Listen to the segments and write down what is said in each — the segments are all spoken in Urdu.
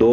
2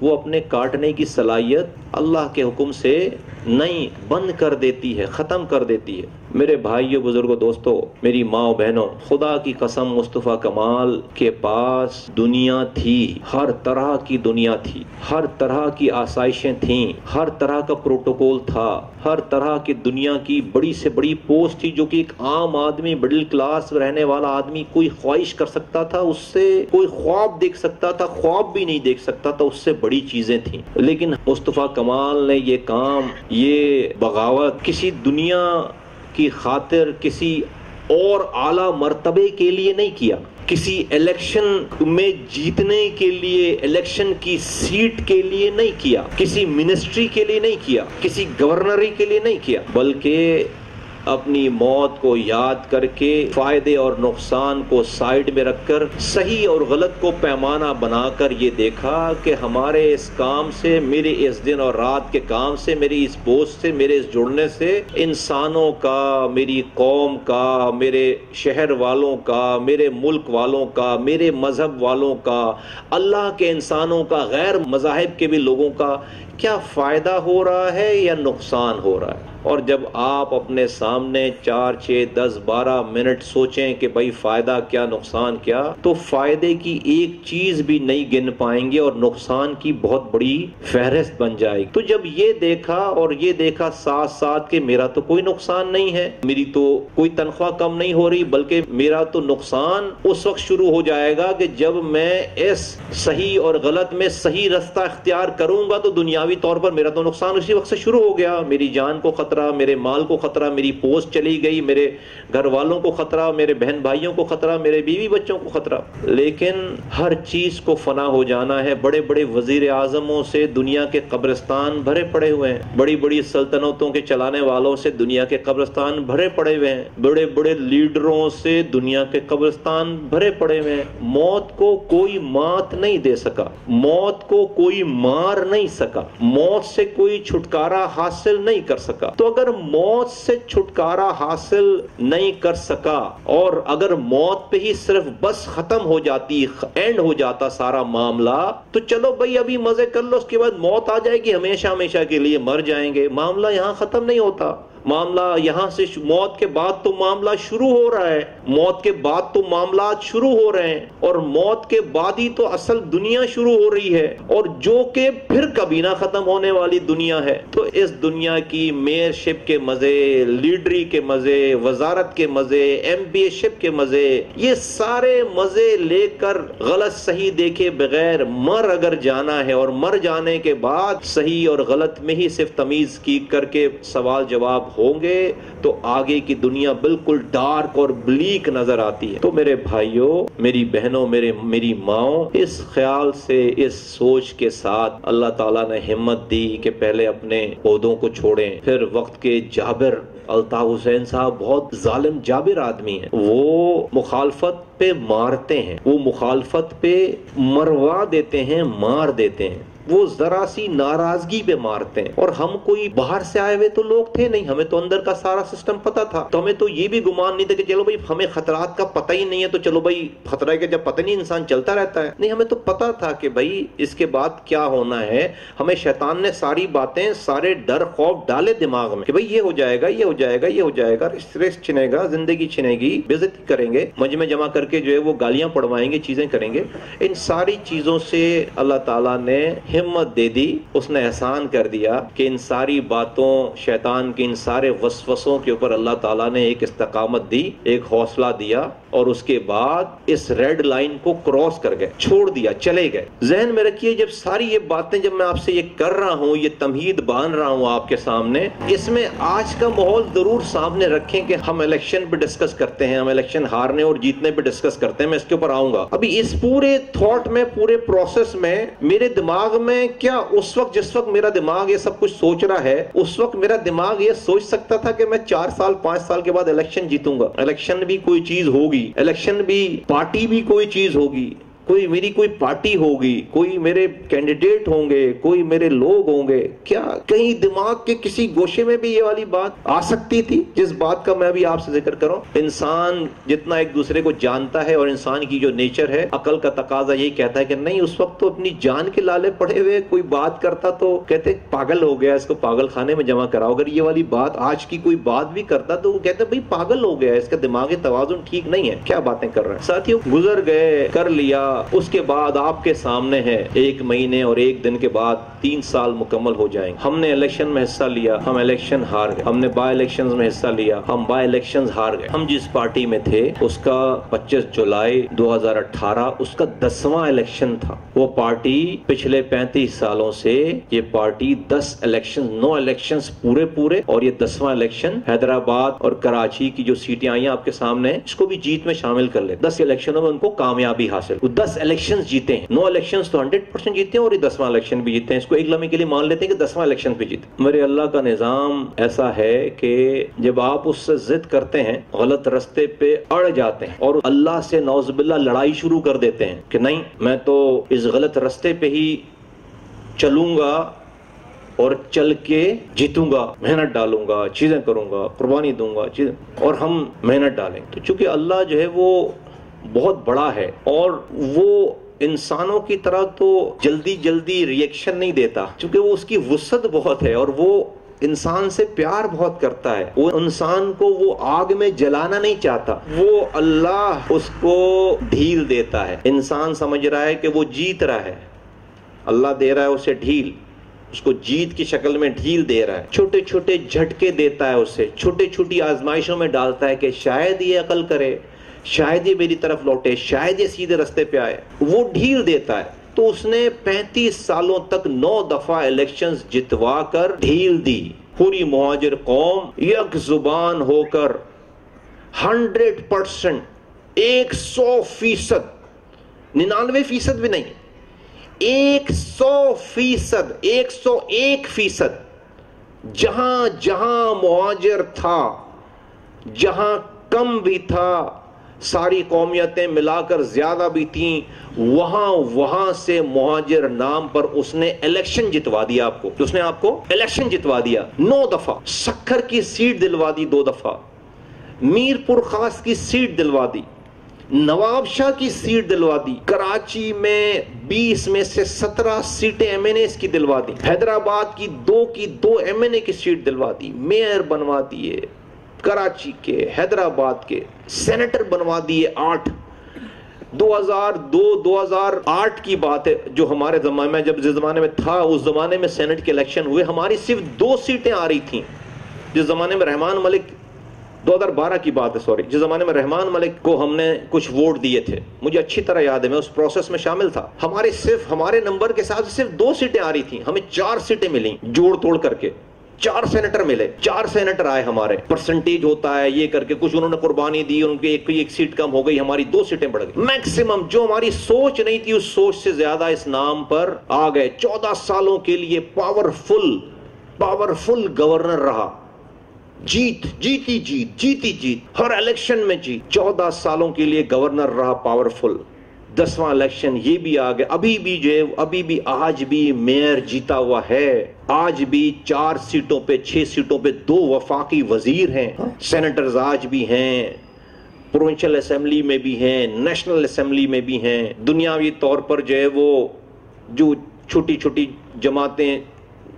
وہ اپنے کاٹنے کی صلاحیت اللہ کے حکم سے نہیں بند کر دیتی ہے، ختم کر دیتی ہے۔ میرے بھائیوں، بزرگوں، دوستوں، میری ماں و بہنوں، خدا کی قسم مصطفیٰ کمال کے پاس دنیا تھی، ہر طرح کی دنیا تھی، ہر طرح کی آسائشیں تھیں، ہر طرح کا پروٹوکول تھا، ہر طرح کی دنیا کی بڑی سے بڑی پوسٹ تھی جو کہ ایک عام آدمی، مڈل کلاس رہنے والا آدمی کوئی خواہش کر سکتا تھا، اس سے کوئی خواب دیکھ سکتا تھا، خواب بھی نہیں دیکھ سکتا تھا، اس سے بڑی چیزیں تھیں۔ لیکن مصطفیٰ کمال نے یہ کام، یہ بغاوت کسی دنیا کی خاطر، کسی اور اعلیٰ مرتبے کے لیے نہیں کیا، کسی الیکشن میں جیتنے کے لیے، الیکشن کی سیٹ کے لیے نہیں کیا، کسی منسٹری کے لیے نہیں کیا، کسی گورنری کے لیے نہیں کیا، بلکہ اپنی موت کو یاد کر کے، فائدے اور نقصان کو سائیڈ میں رکھ کر، صحیح اور غلط کو پیمانہ بنا کر یہ دیکھا کہ ہمارے اس کام سے، میرے اس دن اور رات کے کام سے، میری اس پوسٹ سے، میرے اس جڑنے سے انسانوں کا، میری قوم کا، میرے شہر والوں کا، میرے ملک والوں کا، میرے مذہب والوں کا، اللہ کے انسانوں کا، غیر مذاہب کے بھی لوگوں کا کیا فائدہ ہو رہا ہے یا نقصان ہو رہا ہے۔ اور جب آپ اپنے سامنے 4، 6، 10، 12 منٹ سوچیں کہ بھائی فائدہ کیا، نقصان کیا، تو فائدے کی ایک چیز بھی نہیں گن پائیں گے اور نقصان کی بہت بڑی فہرست بن جائے گی۔ تو جب یہ دیکھا اور یہ دیکھا ساتھ ساتھ کہ میرا تو کوئی نقصان نہیں ہے، میری تو کوئی تنخواہ کم نہیں ہو رہی، بلکہ میرا تو نقصان اس وقت شروع ہو جائے گا کہ جب میں اس صحیح اور غلط میں صحیح رستہ اختیار کروں گا تو دنیاوی طور پر میرا تو نقصان اسی وقت سے شروع ہو گیا۔ میری جان کو خطرہ، میرے مال کو خطرہ، میری پوسٹ چلی گئی، میرے گھر والوں کو خطرہ، میرے بہن بھائیوں کو خطرہ، میرے بیوی بچوں کو خطرہ۔ لیکن ہر چیز کو فنا ہو جانا ہے۔ بڑے بڑے وزیر اعظموں سے دنیا کے قبرستان بھرے پڑے ہوئے ہیں، بڑی بڑی سلطنتوں کے چلانے والوں سے دنیا کے قبرستان بھرے پڑے ہوئے ہیں، بڑے بڑے لیڈروں سے دنیا کے قبرستان بھرے پڑے ہوئے ہیں۔ موت کو کوئی مات نہیں دے سکا، موت کو کوئی مار نہیں سکا، موت سے کوئی چھٹکارا حاصل نہیں کر سکا۔ تو اگر موت سے چھٹکارا حاصل نہیں کر سکا اور اگر موت پہ ہی صرف بس ختم ہو جاتی، اینڈ ہو جاتا سارا معاملہ، تو چلو بھائی ابھی مزے کر لو، اس کے بعد موت آ جائے گی، ہمیشہ ہمیشہ کے لیے مر جائیں گے۔ معاملہ یہاں ختم نہیں ہوتا، معاملہ یہاں سے موت کے بعد تو معاملہ شروع ہو رہا ہے، موت کے بعد تو معاملات شروع ہو رہے ہیں، اور موت کے بعد ہی تو اصل دنیا شروع ہو رہی ہے، اور جو کہ پھر کبھی نہ ختم ہونے والی دنیا ہے۔ تو اس دنیا کی میئر شپ کے مزے، لیڈری کے مزے، وزارت کے مزے، ایم پی اے شپ کے مزے، یہ سارے مزے لے کر غلط صحیح دیکھے بغیر مر اگر جانا ہے، اور مر جانے کے بعد صحیح اور غلط میں ہی صرف تمیز کی کر کے سوال جواب ہوں گے تو آگے کی دنیا بالکل ڈارک اور بلیک نظر آتی ہے۔ تو میرے بھائیوں، میری بہنوں، میری ماؤں، اس خیال سے، اس سوچ کے ساتھ اللہ تعالیٰ نے ہمت دی کہ پہلے اپنے عہدوں کو چھوڑیں۔ پھر وقت کے جابر الطاف حسین صاحب بہت ظالم جابر آدمی ہیں، وہ مخالفت پہ مارتے ہیں، وہ مخالفت پہ مروا دیتے ہیں، مار دیتے ہیں، وہ ذرا سی ناراضگی پہ مارتے ہیں۔ اور ہم کوئی باہر سے آئے ہوئے تو لوگ تھے نہیں، ہمیں تو اندر کا سارا سسٹم پتا تھا، تو ہمیں تو یہ بھی گمان نہیں تھا کہ چلو بھائی ہمیں خطرات کا پتہ ہی نہیں ہے تو چلو بھائی خطرہ کے جب پتہ نہیں انسان چلتا رہتا ہے۔ نہیں، ہمیں تو پتا تھا کہ بھائی اس کے بعد کیا ہونا ہے۔ ہمیں شیطان نے ساری باتیں، سارے ڈر خوف ڈالے دماغ میں کہ بھئی یہ ہو جائے گا، یہ ہو جائے گا، یہ ہو جائے گا، رسک چھنے گا، زندگی چھنے گی، بے عزتی کریں گے، مجمع جمع کر کے جو ہے وہ گالیاں پڑوائیں گے، چیزیں کریں گے۔ ان ساری چیزوں سے اللہ تعالیٰ نے ہمت دے دی، اس نے احسان کر دیا کہ ان ساری باتوں، شیطان کے ان سارے وسوسوں کے اوپر اللہ تعالیٰ نے ایک استقامت دی، ایک حوصلہ دیا، اور اس کے بعد اس ریڈ لائن کو کراس کر گئے، چھوڑ دیا، چلے گئے۔ ذہن میں رکھیے، جب ساری یہ باتیں جب میں آپ سے یہ کر رہا ہوں، یہ تمہید باندھ رہا ہوں آپ کے سامنے، اس میں آج کا ماحول ضرور سامنے رکھیں کہ ہم الیکشن پہ ڈسکس کرتے ہیں، ہم الیکشن ہارنے اور جیتنے پہ ڈسکس کرتے ہیں، میں اس کے اوپر آؤں گا۔ ابھی اس پورے تھاٹ میں، پورے پروسیس میں میرے دماغ میں کیا اس وقت، جس وقت میرا دماغ یہ سب کچھ سوچ رہا ہے، اس وقت میرا دماغ یہ سوچ سکتا تھا کہ میں 4 سال 5 سال کے بعد الیکشن جیتوں گا، الیکشن بھی کوئی چیز ہوگی، الیکشن بھی، پارٹی بھی کوئی چیز ہوگی، کوئی میری کوئی پارٹی ہوگی, کوئی میرے کینڈیڈیٹ ہوں گے, کوئی میرے لوگ ہوں گے, کیا کہیں دماغ کے کسی گوشے میں بھی یہ والی بات آ سکتی تھی جس بات کا میں ابھی آپ سے ذکر کروں؟ انسان جتنا ایک دوسرے کو جانتا ہے اور انسان کی جو نیچر ہے, عقل کا تقاضا یہی کہتا ہے کہ نہیں, اس وقت تو اپنی جان کے لالے پڑے ہوئے کوئی بات کرتا تو کہتے پاگل ہو گیا, اس کو پاگل خانے میں جمع کراؤ. اگر یہ والی بات آج کی کوئی بات بھی کرتا تو وہ کہتے بھئی پاگل ہو گیا, اس کا دماغی توازن ٹھیک نہیں ہے, کیا باتیں کر رہے ہیں. ساتھیوں, گزر گئے, کر لیا, اس کے بعد آپ کے سامنے ہے 1 مہینے اور 1 دن کے بعد 3 سال مکمل ہو جائیں گے. ہم نے الیکشن میں حصہ لیا, ہم الیکشن ہار گئے. ہم نے بائی الیکشنز میں حصہ لیا, ہم بائی الیکشنز ہار گئے. ہم جس پارٹی میں تھے اس کا 25 جولائی 2018 اس کا 10واں الیکشن تھا. وہ پارٹی پچھلے 35 سالوں سے یہ پارٹی 10 الیکشن 9 الیکشنز پورے اور یہ 10واں الیکشن حیدرآباد اور کراچی کی جو سیٹیں آئی ہیں آپ کے سامنے, اس کو بھی جیت میں شامل کر لے. 10 الیکشنوں میں ان کو کامیابی حاصل, وہ 10 الیکشنز جیتے ہیں. 9 الیکشنز تو 100% جیتے ہیں اور یہ 10واں الیکشن بھی جیتے ہیں. اس کو ایک لمحے کے لیے مان لیتے ہیں کہ 10واں الیکشن بھی جیتے. میرے اللہ کا نظام ایسا ہے کہ جب آپ اس سے ضد کرتے ہیں, غلط رستے پہ اڑ جاتے ہیں اور اللہ سے نعوذ باللہ لڑائی شروع کر دیتے ہیں کہ نہیں میں تو اس غلط رستے پہ ہی چلوں گا اور چل کے جیتوں گا, محنت ڈالوں گا, چیزیں کروں گا, قربانی دوں گا, چیزیں, اور ہم محنت ڈالیں. تو چونکہ اللہ جو ہے وہ بہت بڑا ہے اور وہ انسانوں کی طرح تو جلدی ری ایکشن نہیں دیتا, چونکہ وہ اس کی وسعت بہت ہے اور وہ انسان سے پیار بہت کرتا ہے. وہ انسان کو وہ آگ میں جلانا نہیں چاہتا, وہ اللہ اس کو ڈھیل دیتا ہے. انسان سمجھ رہا ہے کہ وہ جیت رہا ہے, اللہ دے رہا ہے اسے ڈھیل, اس کو جیت کی شکل میں ڈھیل دے رہا ہے, چھوٹے چھوٹے جھٹکے دیتا ہے اسے, چھوٹی چھوٹی آزمائشوں میں ڈالتا ہے کہ شاید یہ عقل کرے, شاید یہ میری طرف لوٹے, شاید یہ سیدھے رستے پہ آئے. وہ ڈھیل دیتا ہے. تو اس نے 35 سالوں تک 9 دفعہ الیکشنز جتوا کر ڈھیل دی. پوری مہاجر قوم یک زبان ہو کر 100%, 100%, 99% بھی نہیں, 100%, 101%, جہاں جہاں مہاجر تھا, جہاں کم بھی تھا, ساری قومیتیں ملا کر زیادہ بھی تھیں, وہاں سے مہاجر نام پر اس نے الیکشن جتوا دیا. آپ کو اس نے آپ کو الیکشن جتوا دیا 9 دفعہ. سکھر کی سیٹ دلوا دی 2 دفعہ, میر پور خاص کی سیٹ دلوا دی, نواب شاہ کی سیٹ دلوا دی, کراچی میں 20 میں سے 17 سیٹیں ایم این ایز کی دلوا دی, حیدرآباد کی 2 ایم این اے کی سیٹ دلوا دی, میئر بنوا دیے کراچی کے, حیدرآباد کے, سینیٹر بنوا دیے 8. 2002-2008 کی بات ہے جو ہمارے زمانے میں, جب جس زمانے میں تھا اس زمانے میں سینٹ کے الیکشن ہوئے, ہماری صرف 2 سیٹیں آ رہی تھیں. جس زمانے میں رحمان ملک 2012 کی بات ہے, سوری, جس زمانے میں رحمان ملک کو ہم نے کچھ ووٹ دیے تھے, مجھے اچھی طرح یاد ہے, میں اس پروسیس میں شامل تھا. ہمارے نمبر کے ساتھ صرف 2 سیٹیں آ رہی تھیں, ہمیں 4 سیٹیں ملیں جوڑ توڑ کر کے, 4 سینیٹر ملے, 4 سینیٹر آئے ہمارے. پرسنٹیج ہوتا ہے یہ کر کے, کچھ انہوں نے قربانی دی, ان کے ایک سیٹ کم ہو گئی, ہماری 2 سیٹیں بڑھ گئی. میکسیمم جو ہماری سوچ نہیں تھی اس سوچ سے زیادہ اس نام پر آ گئے. 14 سالوں کے لیے پاورفل گورنر رہا, جیتی, ہر الیکشن میں جیت. 14 سالوں کے لیے گورنر رہا پاورفل. 10واں الیکشن یہ بھی آ گئے. ابھی بھی آج بھی میئر جیتا ہوا ہے, آج بھی 4 سیٹوں پہ 6 سیٹوں پہ 2 وفاقی وزیر ہیں, سینیٹرز آج بھی ہیں, پروونشل اسمبلی میں بھی ہیں, نیشنل اسمبلی میں بھی ہیں. دنیاوی طور پر جو ہے وہ جو چھوٹی چھوٹی جماعتیں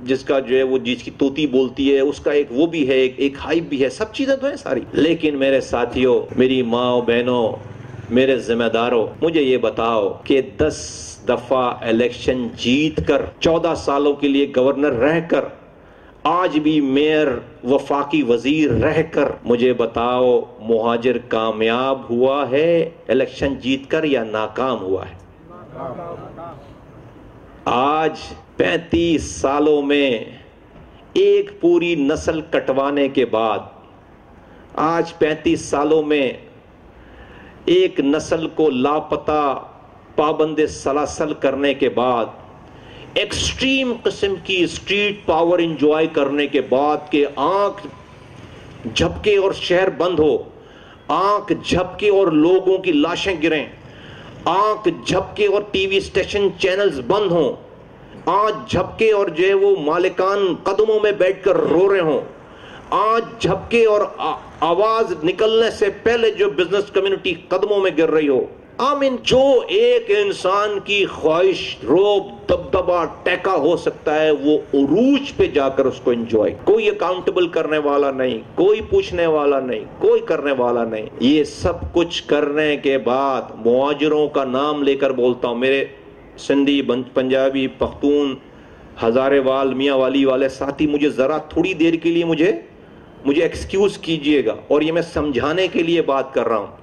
جس کا جو ہے وہ جس کی طوطی بولتی ہے اس کا ایک وہ بھی ہے, ایک ہائپ بھی ہے, سب چیزیں تو ہیں ساری. لیکن میرے ساتھیوں, میری ماں بہنوں, میرے ذمہ داروں, مجھے یہ بتاؤ کہ 10 دفعہ الیکشن جیت کر, 14 سالوں کے لیے گورنر رہ کر, آج بھی میئر وفاقی وزیر رہ کر, مجھے بتاؤ مہاجر کامیاب ہوا ہے الیکشن جیت کر یا ناکام ہوا ہے؟ آج 35 سالوں میں ایک پوری نسل کٹوانے کے بعد, آج 35 سالوں میں ایک نسل کو لاپتہ پابند سلاسل کرنے کے بعد, ایکسٹریم قسم کی اسٹریٹ پاور انجوائے کرنے کے بعد کہ آنکھ جھپکے اور شہر بند ہو, آنکھ جھپکے اور لوگوں کی لاشیں گریں, آنکھ جھپکے اور ٹی وی اسٹیشن چینلز بند ہوں، آنکھ جھپکے اور جو ہے وہ مالکان قدموں میں بیٹھ کر رو رہے ہوں، آنکھ جھپکے اور آواز نکلنے سے پہلے جو بزنس کمیونٹی قدموں میں گر رہی ہو، آمین، جو ایک انسان کی خواہش، روب، دبدبا، ٹیکا ہو سکتا ہے، وہ عروج پہ جا کر اس کو انجوائے، کوئی اکاؤنٹیبل کرنے والا نہیں، کوئی پوچھنے والا نہیں، کوئی کرنے والا نہیں۔ یہ سب کچھ کرنے کے بعد مہاجروں کا نام لے کر بولتا ہوں، میرے سندھی، پنجابی، پختون، ہزارے وال، میاں والی والے ساتھی، مجھے ذرا تھوڑی دیر کے لیے مجھے ایکسکیوز کیجئے گا، اور یہ میں سمجھانے کے لیے بات کر رہا ہوں۔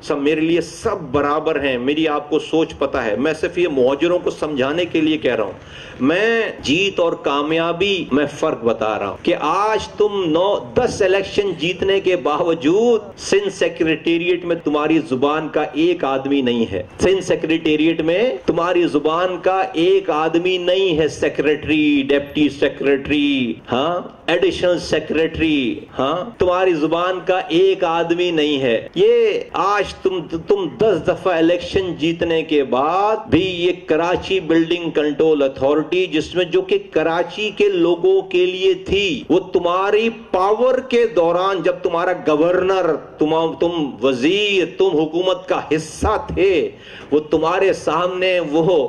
سب میرے لیے سب برابر ہیں، میری آپ کو سوچ پتہ ہے، میں صرف یہ مہاجروں کو سمجھانے کے لیے کہہ رہا ہوں۔ میں جیت اور کامیابی میں فرق بتا رہا ہوں کہ آج تم 9-10 الیکشن جیتنے کے باوجود سندھ سیکریٹریٹ میں تمہاری زبان کا ایک آدمی نہیں ہے، سندھ سیکریٹریٹ میں تمہاری زبان کا ایک آدمی نہیں ہے، سیکریٹری، ڈیپٹی سیکریٹری، ہاں، ایڈیشنل سیکریٹری، ہاں، تمہاری زبان کا ایک آدمی نہیں ہے۔ یہ آج تم 10 دفعہ الیکشن جیتنے کے بعد بھی یہ کراچی بلڈنگ کنٹرول اتھارٹی، جس میں جو کہ کراچی کے لوگوں کے لیے تھی، وہ تمہاری پاور کے دوران جب تمہارا گورنر، تم وزیر، تم حکومت کا حصہ تھے، وہ تمہارے سامنے، وہ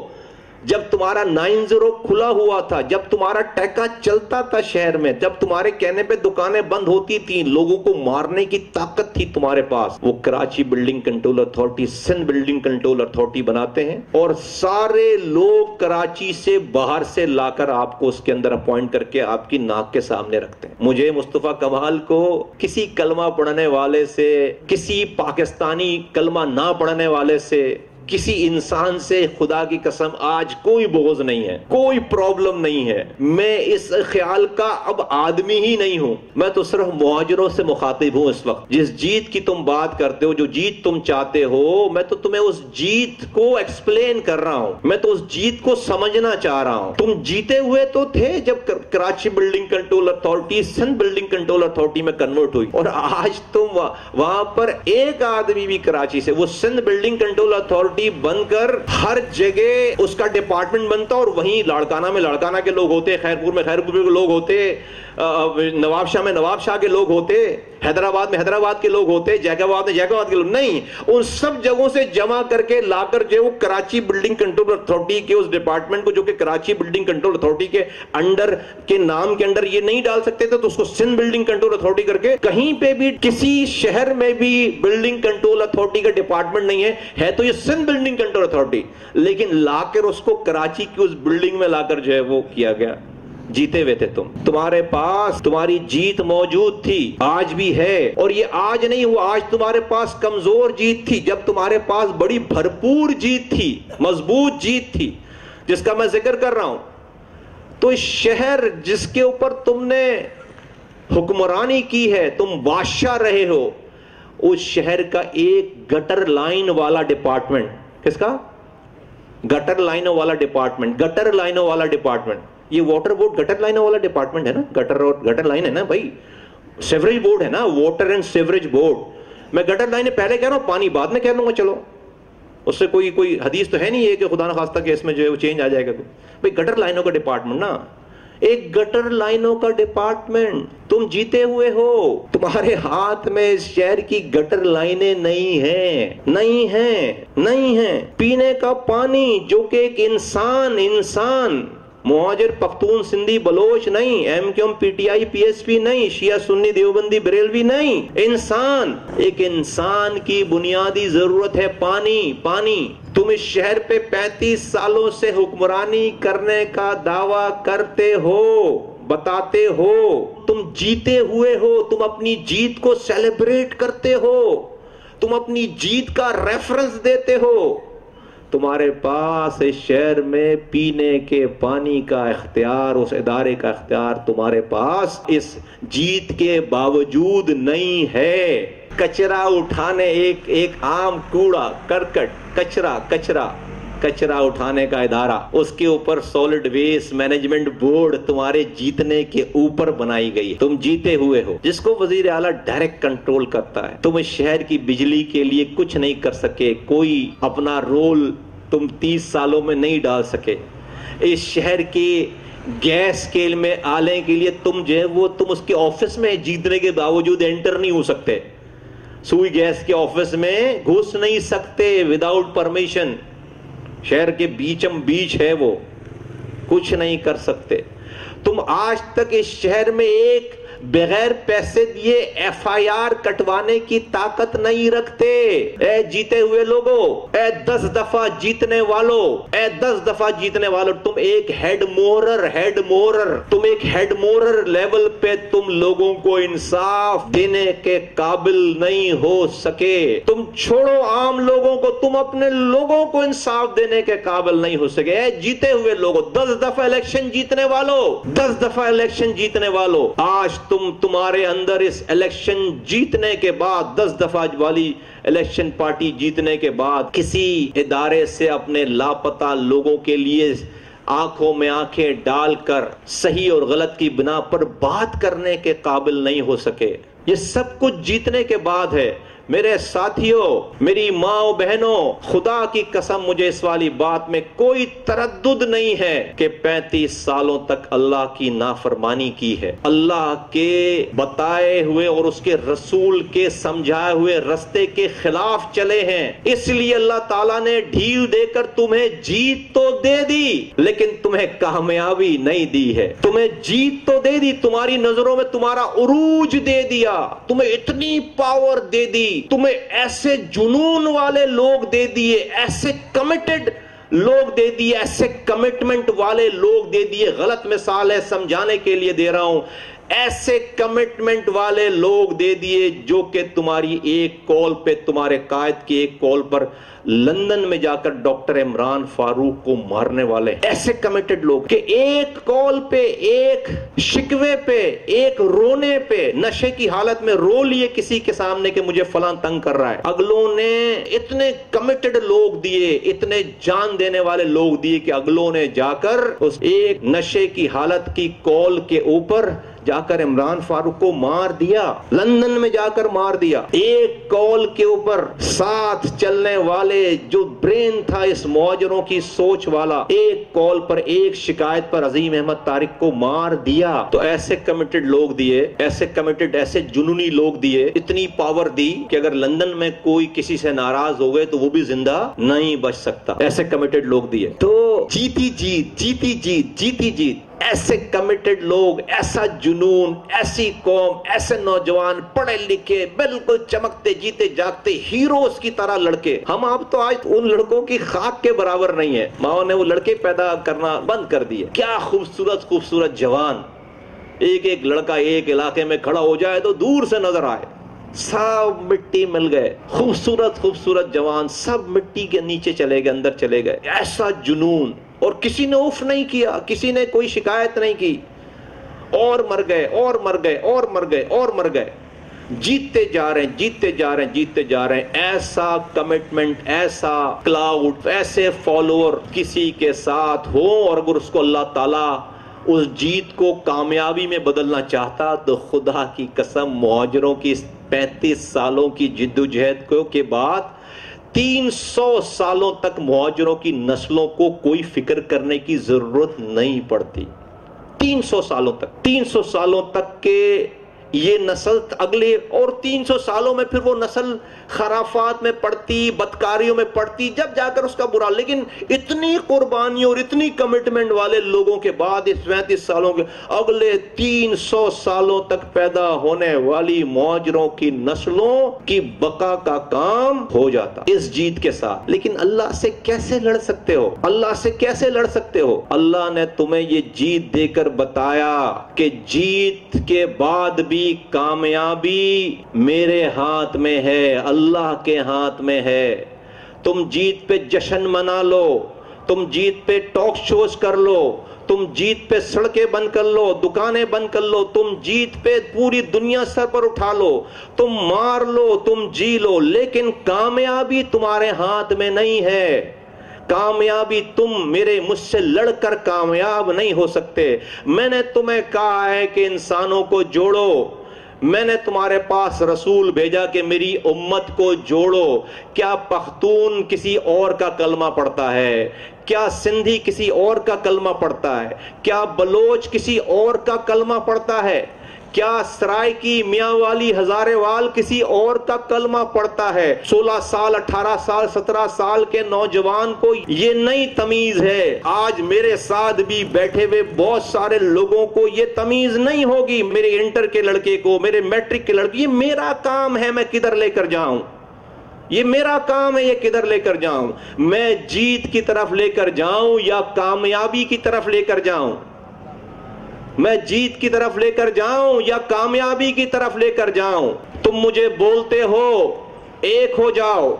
جب تمہارا 9-0 کھلا ہوا تھا، جب تمہارا ٹیکا چلتا تھا شہر میں، جب تمہارے کہنے پہ دکانیں بند ہوتی تھیں، لوگوں کو مارنے کی طاقت تھی تمہارے پاس، وہ Karachi building control authority, Sindh building control authority بناتے ہیں، اور سارے لوگ کراچی سے باہر سے لا کر آپ کو اس کے اندر اپوائنٹ کر کے آپ کی ناک کے سامنے رکھتے ہیں۔ مجھے مصطفیٰ کمال کو کسی کلمہ پڑھنے والے سے، کسی پاکستانی کلمہ نہ پڑھنے والے سے، کسی انسان سے خدا کی قسم آج کوئی بغض نہیں ہے، کوئی پرابلم نہیں ہے۔ میں اس خیال کا اب آدمی ہی نہیں ہوں، میں تو صرف مہاجروں سے مخاطب ہوں اس وقت۔ جس جیت کی تم بات کرتے ہو، جو جیت تم چاہتے ہو، میں تو تمہیں اس جیت کو ایکسپلین کر رہا ہوں، میں تو اس جیت کو سمجھنا چاہ رہا ہوں۔ تم جیتے ہوئے تو تھے جب Karachi building control authority Sindh building control authority میں کنورٹ ہوئی، اور آج تم وہاں پر ایک آدمی بھی کراچی سے، وہ سندھ بلڈنگ کنٹرول اتھارٹی بن کر ہر جگہ اس کا ڈپارٹمنٹ بنتا، اور وہیں لاڑکانہ میں لاڑکانہ کے لوگ ہوتے، خیرپور میں خیرپور کے لوگ ہوتے، نواب شاہ میں نواب شاہ کے لوگ ہوتے، حیدرآباد میں حیدرآباد کے لوگ ہوتے، جیک آباد میں جیک آباد کے لوگ نہیں، ان سب جگہوں سے جمع کر کے لا کر جو وہ کراچی بلڈنگ کنٹرول اتھارٹی کے اس ڈپارٹمنٹ کو، جو کہ کراچی بلڈنگ کنٹرول اتھارٹی کے انڈر کے نام کے اندر یہ نہیں ڈال سکتے تھے، تو اس کو سندھ بلڈنگ کنٹرول اتھارٹی کر کے، کہیں پہ بھی کسی شہر میں بھی بلڈنگ کنٹرول اتھارٹی کا ڈپارٹمنٹ نہیں ہے تو یہ سندھ بلڈنگ کنٹرول اتھارٹی، لیکن لا کر اس کو کراچی کی اس بلڈنگ میں لا کر جو ہے وہ کیا گیا۔ جیتے ہوئے تھے تم، تمہارے پاس تمہاری جیت موجود تھی، آج بھی ہے، اور یہ آج نہیں ہوا، آج تمہارے پاس کمزور جیت تھی، جب تمہارے پاس بڑی بھرپور جیت تھی، مضبوط جیت تھی، جس کا میں ذکر کر رہا ہوں۔ تو اس شہر جس کے اوپر تم نے حکمرانی کی ہے، تم بادشاہ رہے ہو، اس شہر کا ایک گٹر لائن والا ڈپارٹمنٹ، کس کا؟ گٹر لائنوں والا ڈپارٹمنٹ، گٹر لائنوں والا ڈپارٹمنٹ، یہ واٹر بورڈ گٹر لائنوں والا ڈپارٹمنٹ ہے نا، گٹر اور گٹر لائن ہے نا بھائی، سیوریج بورڈ ہے نا، واٹر اینڈ سیوریج بورڈ۔ میں گٹر لائن پہلے کہہ رہا ہوں، پانی بعد میں کہہ دوں گا، چلو اس سے کوئی حدیث تو ہے نہیں ہے کہ خدا نخواستہ کہ اس میں جو ہے وہ چینج آ جائے گا، بھائی گٹر لائنوں کا ڈپارٹمنٹ نا، ایک گٹر لائنوں کا ڈپارٹمنٹ، تم جیتے ہوئے ہو، تمہارے ہاتھ میں اس شہر کی گٹر لائنیں نہیں ہیں، پینے کا پانی جو کہ ایک انسان، مہاجر، پختون، سندھی، بلوچ نہیں، M Q M, P T I, P S P نہیں، شیعہ، سنی، دیوبندی، بریلوی نہیں، ایک انسان کی بنیادی ضرورت ہے پانی۔ تم اس شہر پہ 35 سالوں سے حکمرانی کرنے کا دعویٰ کرتے ہو، بتاتے ہو، تم جیتے ہوئے ہو، تم اپنی جیت کو سیلیبریٹ کرتے ہو، تم اپنی جیت کا ریفرنس دیتے ہو، تمہارے پاس اس شہر میں پینے کے پانی کا اختیار، اس ادارے کا اختیار تمہارے پاس اس جیت کے باوجود نہیں ہے۔ کچرا اٹھانے، ایک عام کوڑا، کرکٹ، کچرا کچرا اٹھانے کا ادارہ، اس کے اوپر سالڈ ویسٹ مینجمنٹ بورڈ تمہارے جیتنے کے اوپر بنائی گئی، تم جیتے ہوئے ہو، جس کو وزیر اعلیٰ ڈائریکٹ کنٹرول کرتا ہے۔ تم اس شہر کی بجلی کے لیے کچھ نہیں کر سکے، کوئی اپنا رول تم 30 سالوں میں نہیں ڈال سکے۔ اس شہر کی گیس اسکیل میں آنے کے لیے تم جو ہے وہ تم اس کے آفس میں جیتنے کے باوجود انٹر نہیں ہو سکتے، سوئی گیس کے آفس میں گھس نہیں سکتے وداؤٹ پرمیشن، شہر کے بیچم بیچ ہے وہ، کچھ نہیں کر سکتے۔ تم آج تک اس شہر میں ایک بغیر پیسے دیے ایف آئی آر کٹوانے کی طاقت نہیں رکھتے۔ اے جیتے ہوئے لوگوں، اے 10 دفعہ جیتنے والوں، اے 10 دفعہ جیتنے والوں، تم ایک ہیڈ مورر لیول پہ تم لوگوں کو انصاف دینے کے قابل نہیں ہو سکے۔ تم چھوڑو عام لوگوں کو، تم اپنے لوگوں کو انصاف دینے کے قابل نہیں ہو سکے۔ اے جیتے ہوئے لوگوں، 10 دفعہ الیکشن جیتنے والوں، 10 دفعہ الیکشن جیتنے والوں، آج تمہارے اندر اس الیکشن جیتنے کے بعد، 10 دفعہ والی الیکشن پارٹی جیتنے کے بعد، کسی ادارے سے اپنے لاپتہ لوگوں کے لیے آنکھوں میں آنکھیں ڈال کر صحیح اور غلط کی بنا پر بات کرنے کے قابل نہیں ہو سکے۔ یہ سب کچھ جیتنے کے بعد ہے۔ میرے ساتھیوں، میری ماں و بہنوں، خدا کی قسم مجھے اس والی بات میں کوئی تردد نہیں ہے کہ 35 سالوں تک اللہ کی نافرمانی کی ہے، اللہ کے بتائے ہوئے اور اس کے رسول کے سمجھائے ہوئے رستے کے خلاف چلے ہیں۔ اس لیے اللہ تعالیٰ نے ڈھیل دے کر تمہیں جیت تو دے دی، لیکن تمہیں کامیابی نہیں دی ہے۔ تمہیں جیت تو دے دی، تمہاری نظروں میں تمہارا عروج دے دیا، تمہیں اتنی پاور دے دی، تمہیں ایسے جنون والے لوگ دے دیے، ایسے کمیٹڈ لوگ دے دیے، ایسے کمٹمنٹ والے لوگ دے دیے۔ غلط مثال ہے، سمجھانے کے لیے دے رہا ہوں، ایسے کمٹمنٹ والے لوگ دے دیے جو کہ تمہاری ایک کال پہ، تمہارے قائد کی ایک کال پر لندن میں جا کر ڈاکٹر عمران فاروق کو مارنے والے، ایسے کمیٹڈ لوگ کہ ایک کال پہ، ایک شکوے پہ، ایک رونے پہ، نشے کی حالت میں رو لیے کسی کے سامنے کہ مجھے فلاں تنگ کر رہا ہے، اگلوں نے اتنے کمیٹڈ لوگ دیے، اتنے جان دینے والے لوگ دیے کہ اگلوں نے جا کر اس ایک نشے کی حالت کی کال کے اوپر جا کر عمران فاروق کو مار دیا، لندن میں جا کر مار دیا۔ ایک کال کے اوپر ساتھ چلنے والے جو برین تھا اس مہاجروں کی سوچ والا، ایک کال پر، ایک شکایت پر عظیم احمد طارق کو مار دیا۔ تو ایسے کمیٹڈ لوگ دیے، ایسے کمیٹڈ، ایسے جنونی لوگ دیے، اتنی پاور دی کہ اگر لندن میں کوئی کسی سے ناراض ہو گئے تو وہ بھی زندہ نہیں بچ سکتا، ایسے کمیٹڈ لوگ دیے۔ تو جیتی جیت، جیتی جیت، جیتی جیت، ایسے کمیٹڈ لوگ، ایسا جنون، ایسی قوم، ایسے نوجوان پڑھے لکھے، بالکل چمکتے جیتے جاگتے ہیروز کی طرح لڑکے۔ ہم اب تو آج ان لڑکوں کی خاک کے برابر نہیں ہے، ماں نے وہ لڑکے پیدا کرنا بند کر دیے۔ کیا خوبصورت خوبصورت جوان، ایک ایک لڑکا ایک علاقے میں کھڑا ہو جائے تو دور سے نظر آئے، سب مٹی مل گئے، خوبصورت خوبصورت جوان سب مٹی کے نیچے چلے گئے، اندر چلے گئے۔ ایسا جنون، اور کسی نے اف نہیں کیا، کسی نے کوئی شکایت نہیں کی، اور مر گئے، اور مر گئے، اور مر گئے، اور مر گئے، جیتتے جا رہے ہیں، جیتتے جا رہے ہیں، جیتتے جا رہے ہیں۔ ایسا کمٹمنٹ، ایسا کلاؤڈ، ایسے فالوور کسی کے ساتھ ہو، اور اگر اس کو اللہ تعالیٰ اس جیت کو کامیابی میں بدلنا چاہتا تو خدا کی قسم مہاجروں کی 35 سالوں کی جدوجہد کے بعد 300 سالوں تک مہاجروں کی نسلوں کو کوئی فکر کرنے کی ضرورت نہیں پڑتی۔ 300 سالوں تک، 300 سالوں تک کے یہ نسل اگلے، اور 300 سالوں میں پھر وہ نسل خرافات میں پڑتی، بدکاریوں میں پڑتی، جب جا کر اس کا برا۔ لیکن اتنی قربانیوں اور اتنی کمٹمنٹ والے لوگوں کے بعد اس 35 سالوں کے اگلے 300 سالوں تک پیدا ہونے والی مہاجروں کی نسلوں کی بقا کا کام ہو جاتا اس جیت کے ساتھ۔ لیکن اللہ سے کیسے لڑ سکتے ہو؟ اللہ سے کیسے لڑ سکتے ہو؟ اللہ نے تمہیں یہ جیت دے کر بتایا کہ جیت کے بعد بھی کامیابی میرے ہاتھ میں ہے، اللہ کے ہاتھ میں ہے۔ تم جیت پہ جشن منا لو، تم جیت پہ ٹاک شوز کر لو، تم جیت پہ سڑکیں بند کر لو، دکانیں بند کر لو، تم جیت پہ پوری دنیا سر پر اٹھا لو، تم مار لو، تم جی لو، لیکن کامیابی تمہارے ہاتھ میں نہیں ہے۔ کامیابی تم میرے مجھ سے لڑ کر کامیاب نہیں ہو سکتے. میں نے تمہیں کہا ہے کہ انسانوں کو جوڑو. میں نے تمہارے پاس رسول بھیجا کہ میری امت کو جوڑو. کیا پختون کسی اور کا کلمہ پڑھتا ہے؟ کیا سندھی کسی اور کا کلمہ پڑھتا ہے؟ کیا بلوچ کسی اور کا کلمہ پڑھتا ہے؟ کیا سرائے کی میاں والی ہزارے وال کسی اور کا کلمہ پڑھتا ہے؟ 16 سال 18 سال 17 سال کے نوجوان کو یہ نئی تمیز ہے. آج میرے ساتھ بھی بیٹھے ہوئے بہت سارے لوگوں کو یہ تمیز نہیں ہوگی. میرے انٹر کے لڑکے کو، میرے میٹرک کے لڑکے، یہ میرا کام ہے میں کدھر لے کر جاؤں. یہ میرا کام ہے یہ کدھر لے کر جاؤں. میں جیت کی طرف لے کر جاؤں یا کامیابی کی طرف لے کر جاؤں. میں جیت کی طرف لے کر جاؤں یا کامیابی کی طرف لے کر جاؤں. تم مجھے بولتے ہو ایک ہو جاؤ،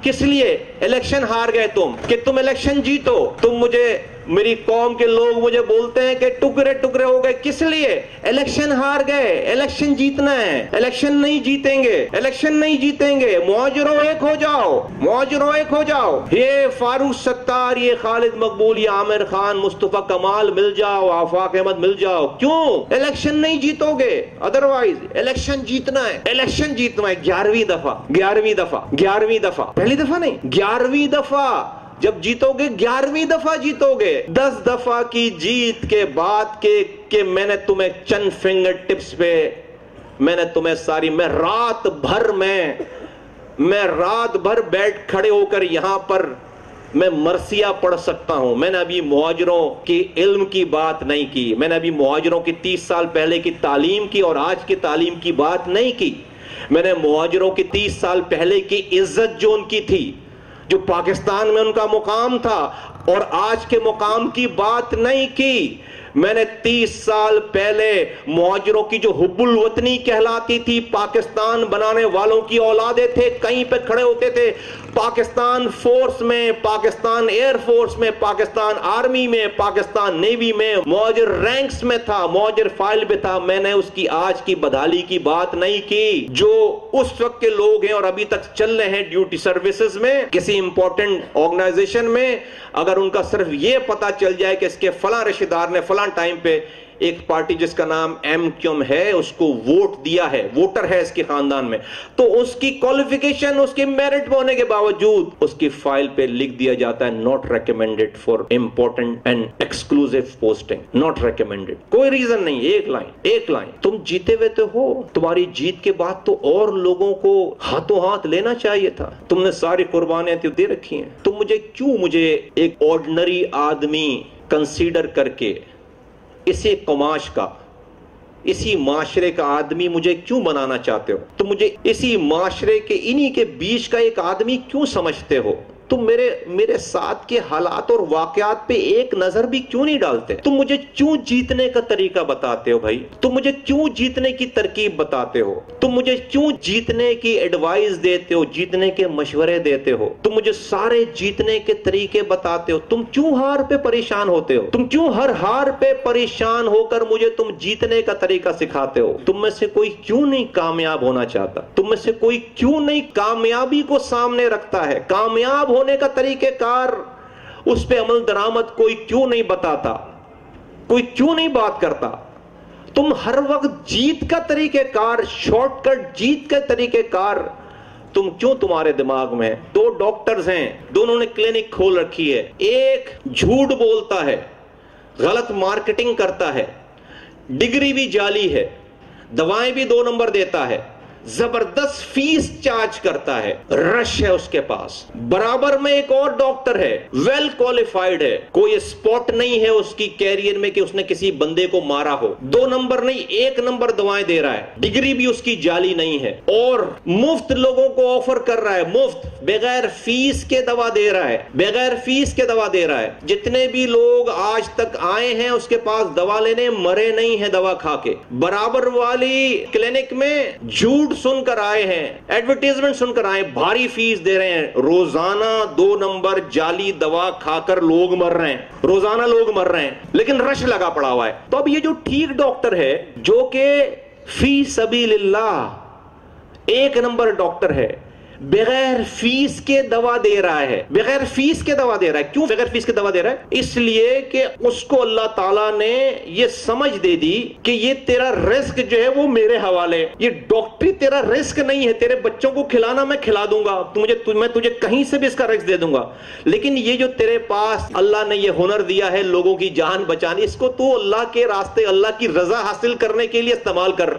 کس لیے؟ الیکشن ہار گئے تم کہ تم الیکشن جیتو. تم مجھے، میری قوم کے لوگ مجھے بولتے ہیں کہ ٹکڑے ٹکڑے ہو گئے، کس لیے؟ الیکشن ہار گئے. الیکشن جیتنا ہے. الیکشن نہیں جیتیں گے، الیکشن نہیں جیتیں گے. مہاجروں ایک ہو جاؤ، مہاجروں ایک ہو جاؤ. یہ فاروق ستار، یہ خالد مقبول، یہ عامر خان، مصطفیٰ کمال مل جاؤ، آفاق احمد مل جاؤ. کیوں؟ الیکشن نہیں جیتو گے. ادروائز الیکشن جیتنا ہے، الیکشن جیتنا ہے. 11ویں دفعہ 11ویں دفعہ 11ویں دفعہ، پہلی دفعہ نہیں، 11ویں دفعہ جب جیتو گے، 11ویں دفعہ جیتو گے. 10 دفعہ کی جیت کے بعد کہ میں نے تمہیں چند فنگر ٹپس پہ، میں نے تمہیں ساری، میں رات بھر بیٹھ کھڑے ہو کر یہاں پر میں مرثیہ پڑھ سکتا ہوں. میں نے ابھی مہاجروں کی علم کی بات نہیں کی. میں نے ابھی مہاجروں کی 30 سال پہلے کی تعلیم کی اور آج کی تعلیم کی بات نہیں کی. میں نے مہاجروں کی 30 سال پہلے کی عزت جو ان کی تھی، جو پاکستان میں ان کا مقام تھا، اور آج کے مقام کی بات نہیں کی. میں نے 30 سال پہلے مہاجروں کی جو حب الوطنی کہلاتی تھی، پاکستان بنانے والوں کی اولادیں تھے، کہیں پہ کھڑے ہوتے تھے، پاکستان فورس میں، پاکستان ایئر فورس میں، پاکستان آرمی میں، پاکستان نیوی میں، مہاجر رینکس میں تھا، مہاجر فائل پہ تھا. میں نے اس کی آج کی بدحالی کی بات نہیں کی. جو اس وقت کے لوگ ہیں اور ابھی تک چل رہے ہیں ڈیوٹی سروسز میں، کسی امپورٹنٹ آرگنائزیشن میں، اگر ان کا صرف یہ پتا چل جائے کہ اس کے فلاں رشتہ دار نے فلاں ٹائم پہ ایک پارٹی جس کا نام ایم کیوم ہے اس کو ووٹ دیا ہے، ووٹر ہے اس کے خاندان میں، تو اس کی کوالیفیکیشن، اس کے میرٹ ہونے کے باوجود اس کی فائل پہ لکھ دیا جاتا ہے not recommended for important and exclusive posting. Not recommended. کوئی ریزن نہیں. ایک لائن. تم جیتے ہوئے تو ہو. تمہاری جیت کے بعد تو اور لوگوں کو ہاتھوں ہاتھ لینا چاہیے تھا. تم نے ساری قربانیاں تو دے رکھی ہیں. تم مجھے ایک آرڈنری آدمی کنسیڈر کر کے، اسی قماش کا، اسی معاشرے کا آدمی مجھے کیوں بنانا چاہتے ہو؟ تم مجھے اسی معاشرے کے، انہی کے بیچ کا ایک آدمی کیوں سمجھتے ہو؟ تم میرے ساتھ کے حالات اور واقعات پہ ایک نظر بھی کیوں نہیں ڈالتے؟ تم مجھے کیوں جیتنے کا طریقہ بتاتے ہو بھائی؟ تم مجھے کیوں جیتنے کی ترکیب بتاتے ہو؟ تم مجھے کیوں جیتنے کی ایڈوائز دیتے ہو، جیتنے کے مشورے دیتے ہو؟ تم مجھے سارے جیتنے کے طریقے بتاتے ہو. تم کیوں ہار پہ پریشان ہوتے ہو؟ تم کیوں ہر ہار پہ پریشان ہو کر مجھے تم جیتنے کا طریقہ سکھاتے ہو؟ تم میں سے کوئی کیوں نہیں کامیاب ہونا چاہتا؟ تم میں سے کوئی کیوں نہیں کامیابی کو سامنے رکھتا ہے؟ کامیاب ہونے کا طریقہ کار، اس پہ عمل درآمد کوئی کیوں نہیں بتاتا؟ کوئی کیوں نہیں بات کرتا؟ تم ہر وقت جیت کا طریقہ کار، شارٹ کٹ جیت کا طریقہ کار تم کیوں تمہارے دماغ میں؟ 2 ڈاکٹرز ہیں، دونوں نے کلینک کھول رکھی ہے. ایک جھوٹ بولتا ہے، غلط مارکیٹنگ کرتا ہے، ڈگری بھی جعلی ہے، دوائیں بھی 2 نمبر دیتا ہے، زبردست فیس چارج کرتا ہے، رش ہے اس کے پاس. برابر میں ایک اور ڈاکٹر ہے، ویل کوالیفائیڈ ہے، کوئی اسپاٹ نہیں ہے اس کی کیریئر میں کہ اس نے کسی بندے کو مارا ہو. 2 نمبر نہیں، 1 نمبر دوائیں دے رہا ہے، ڈگری بھی اس کی جعلی نہیں ہے، اور مفت لوگوں کو آفر کر رہا ہے، مفت، بغیر فیس کے دوا دے رہا ہے، بغیر فیس کے دوا دے رہا ہے. جتنے بھی لوگ آج تک آئے ہیں اس کے پاس دوا لینے، مرے نہیں ہیں دوا کھا کے. برابر والی کلینک میں جھوٹ سن کر آئے ہیں، ایڈورٹائزمنٹ سن کر آئے، بھاری فیس دے رہے ہیں، روزانہ 2 نمبر جعلی دوا کھا کر لوگ مر رہے ہیں، روزانہ لوگ مر رہے ہیں، لیکن رش لگا پڑا ہوا ہے. تو اب یہ جو ٹھیک ڈاکٹر ہے، جو کہ فی سبیل اللہ 1 نمبر ڈاکٹر ہے، بغیر فیس کے دوا دے رہا ہے، بغیر فیس کے دوا دے رہا ہے. کیوں بغیر فیس کے دوا دے رہا ہے؟ اس لیے کہ اس کو اللہ تعالیٰ نے یہ سمجھ دے دی کہ یہ تیرا رزق جو ہے وہ میرے حوالے، یہ ڈاکٹری تیرا رزق نہیں ہے. تیرے بچوں کو کھلانا میں کھلا دوں گا، میں تجھے کہیں سے بھی اس کا رزق دے دوں گا، لیکن یہ جو تیرے پاس اللہ نے یہ ہنر دیا ہے لوگوں کی جان بچانے، اس کو تو اللہ کے راستے، اللہ کی رضا حاصل کرنے کے لیے استعمال کر.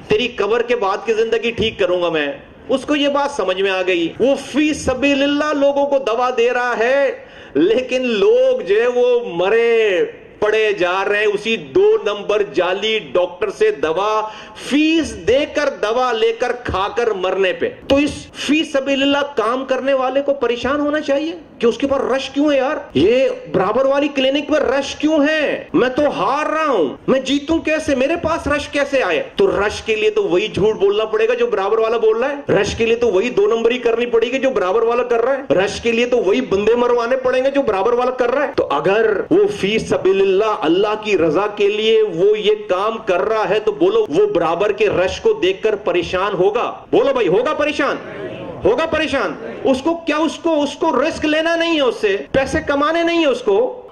تیری قبر کے بعد کی زندگی ٹھیک کروں گا میں. اس کو یہ بات سمجھ میں آ گئی. وہ فی سبیل اللہ لوگوں کو دوا دے رہا ہے، لیکن لوگ جو ہے وہ مرے پڑے جا رہے ہیں اسی 2 نمبر جعلی ڈاکٹر سے دوا فیس دے کر، دوا لے کر کھا کر مرنے پہ. تو اس فی سبیل اللہ کام کرنے والے کو پریشان ہونا چاہیے کہ اس کے پاس رش کیوں ہے یار، یہ برابر والی کلینک پر رش کیوں ہے، میں تو ہار رہا ہوں، میں جیتوں کیسے، میرے پاس رش کیسے آئے. تو رش کے لیے تو وہی جھوٹ بولنا پڑے گا جو برابر والا بول رہا ہے، رش کے لیے تو وہی 2 نمبری کرنی پڑے گی جو برابر والا کر رہا ہے، رش کے لیے تو وہی بندے مروانے پڑیں گے جو برابر والا کر رہا ہے. تو اگر وہ فی سبیل اللہ کی رضا کے لیے وہ یہ کام کر رہا ہے تو بولو وہ برابر کے رش کو دیکھ کر پریشان ہوگا؟ بولو بھائی، ہوگا پریشان؟ ہوگا پریشان. اس کو کیا، اس کو رسک لینا نہیں ہے، اس سے پیسے کمانے نہیں ہے،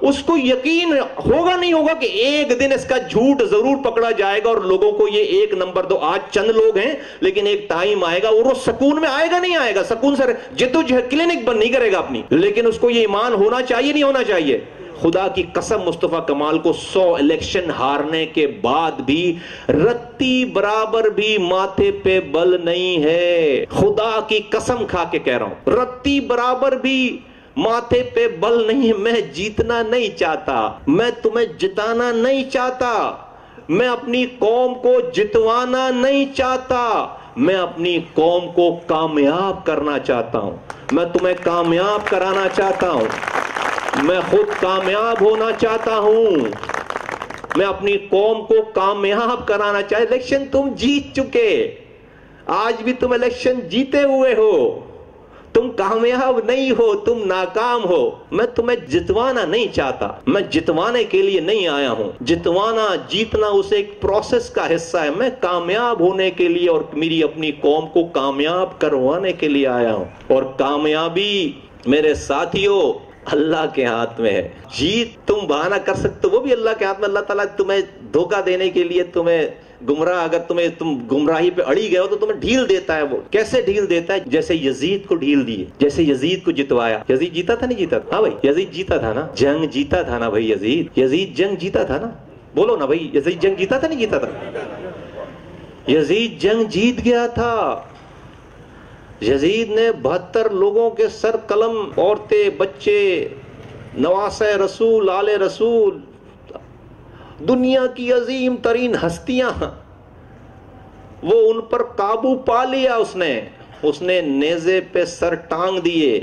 اس کو یقین ہوگا نہیں ہوگا کہ ایک دن اس کا جھوٹ ضرور پکڑا جائے گا اور لوگوں کو یہ 1 نمبر دو. آج چند لوگ ہیں لیکن ایک ٹائم آئے گا اور وہ سکون میں آئے گا، نہیں آئے گا سکون سے جدوجہد کلینک بند نہیں کرے گا اپنی، لیکن اس کو یہ ایمان ہونا چاہیے نہیں ہونا چاہیے. خدا کی قسم مصطفیٰ کمال کو 100 الیکشن ہارنے کے بعد بھی رتی برابر بھی ماتھے پہ بل نہیں ہے. خدا کی قسم کھا کے کہہ رہا ہوں، رتی برابر بھی ماتھے پہ بل نہیں ہے. میں جیتنا نہیں چاہتا، میں تمہیں جتانا نہیں چاہتا، میں اپنی قوم کو جتوانا نہیں چاہتا، میں اپنی قوم کو کامیاب کرنا چاہتا ہوں، میں تمہیں کامیاب کرانا چاہتا ہوں، میں خود کامیاب ہونا چاہتا ہوں، میں اپنی قوم کو کامیاب کرانا چاہتا. الیکشن تم جیت چکے، آج بھی تم الیکشن جیتے ہوئے ہو، تم کامیاب نہیں ہو، تم ناکام ہو. میں تمہیں جتوانا نہیں چاہتا، میں جتوانے کے لیے نہیں آیا ہوں. جتوانا، جیتنا اسے ایک پروسیس کا حصہ ہے. میں کامیاب ہونے کے لیے اور میری اپنی قوم کو کامیاب کروانے کے لیے آیا ہوں. اور کامیابی میرے ساتھیوں اللہ کے ہاتھ میں ہے. جیت تم بہانہ کر سکتے وہ بھی اللہ کے ہاتھ میں. اللہ تعالیٰ تمہیں دھوکہ دینے کے لیے، تمہیں گمراہ، اگر تم گمراہی پہ اڑی گئے ہو تو تمہیں ڈھیل دیتا ہے. وہ کیسے ڈھیل دیتا ہے؟ جیسے یزید کو ڈھیل دی، جیسے یزید کو جتوایا. یزید جیتا تھا نہیں جیتا تھا؟ ہاں بھائی یزید جیتا تھا نا، جنگ جیتا تھا نا بھائی. یزید جنگ جیتا تھا نا، بولو نا بھائی، یزید جنگ جیتا تھا نہیں جیتا تھا؟ یزید جنگ جیت گیا تھا. یزید نے 72 لوگوں کے سر قلم، عورتیں، بچے، نواسہ رسول، آل رسول، دنیا کی عظیم ترین ہستیاں، وہ ان پر قابو پا لیا. اس نے نیزے پہ سر ٹانگ دیے،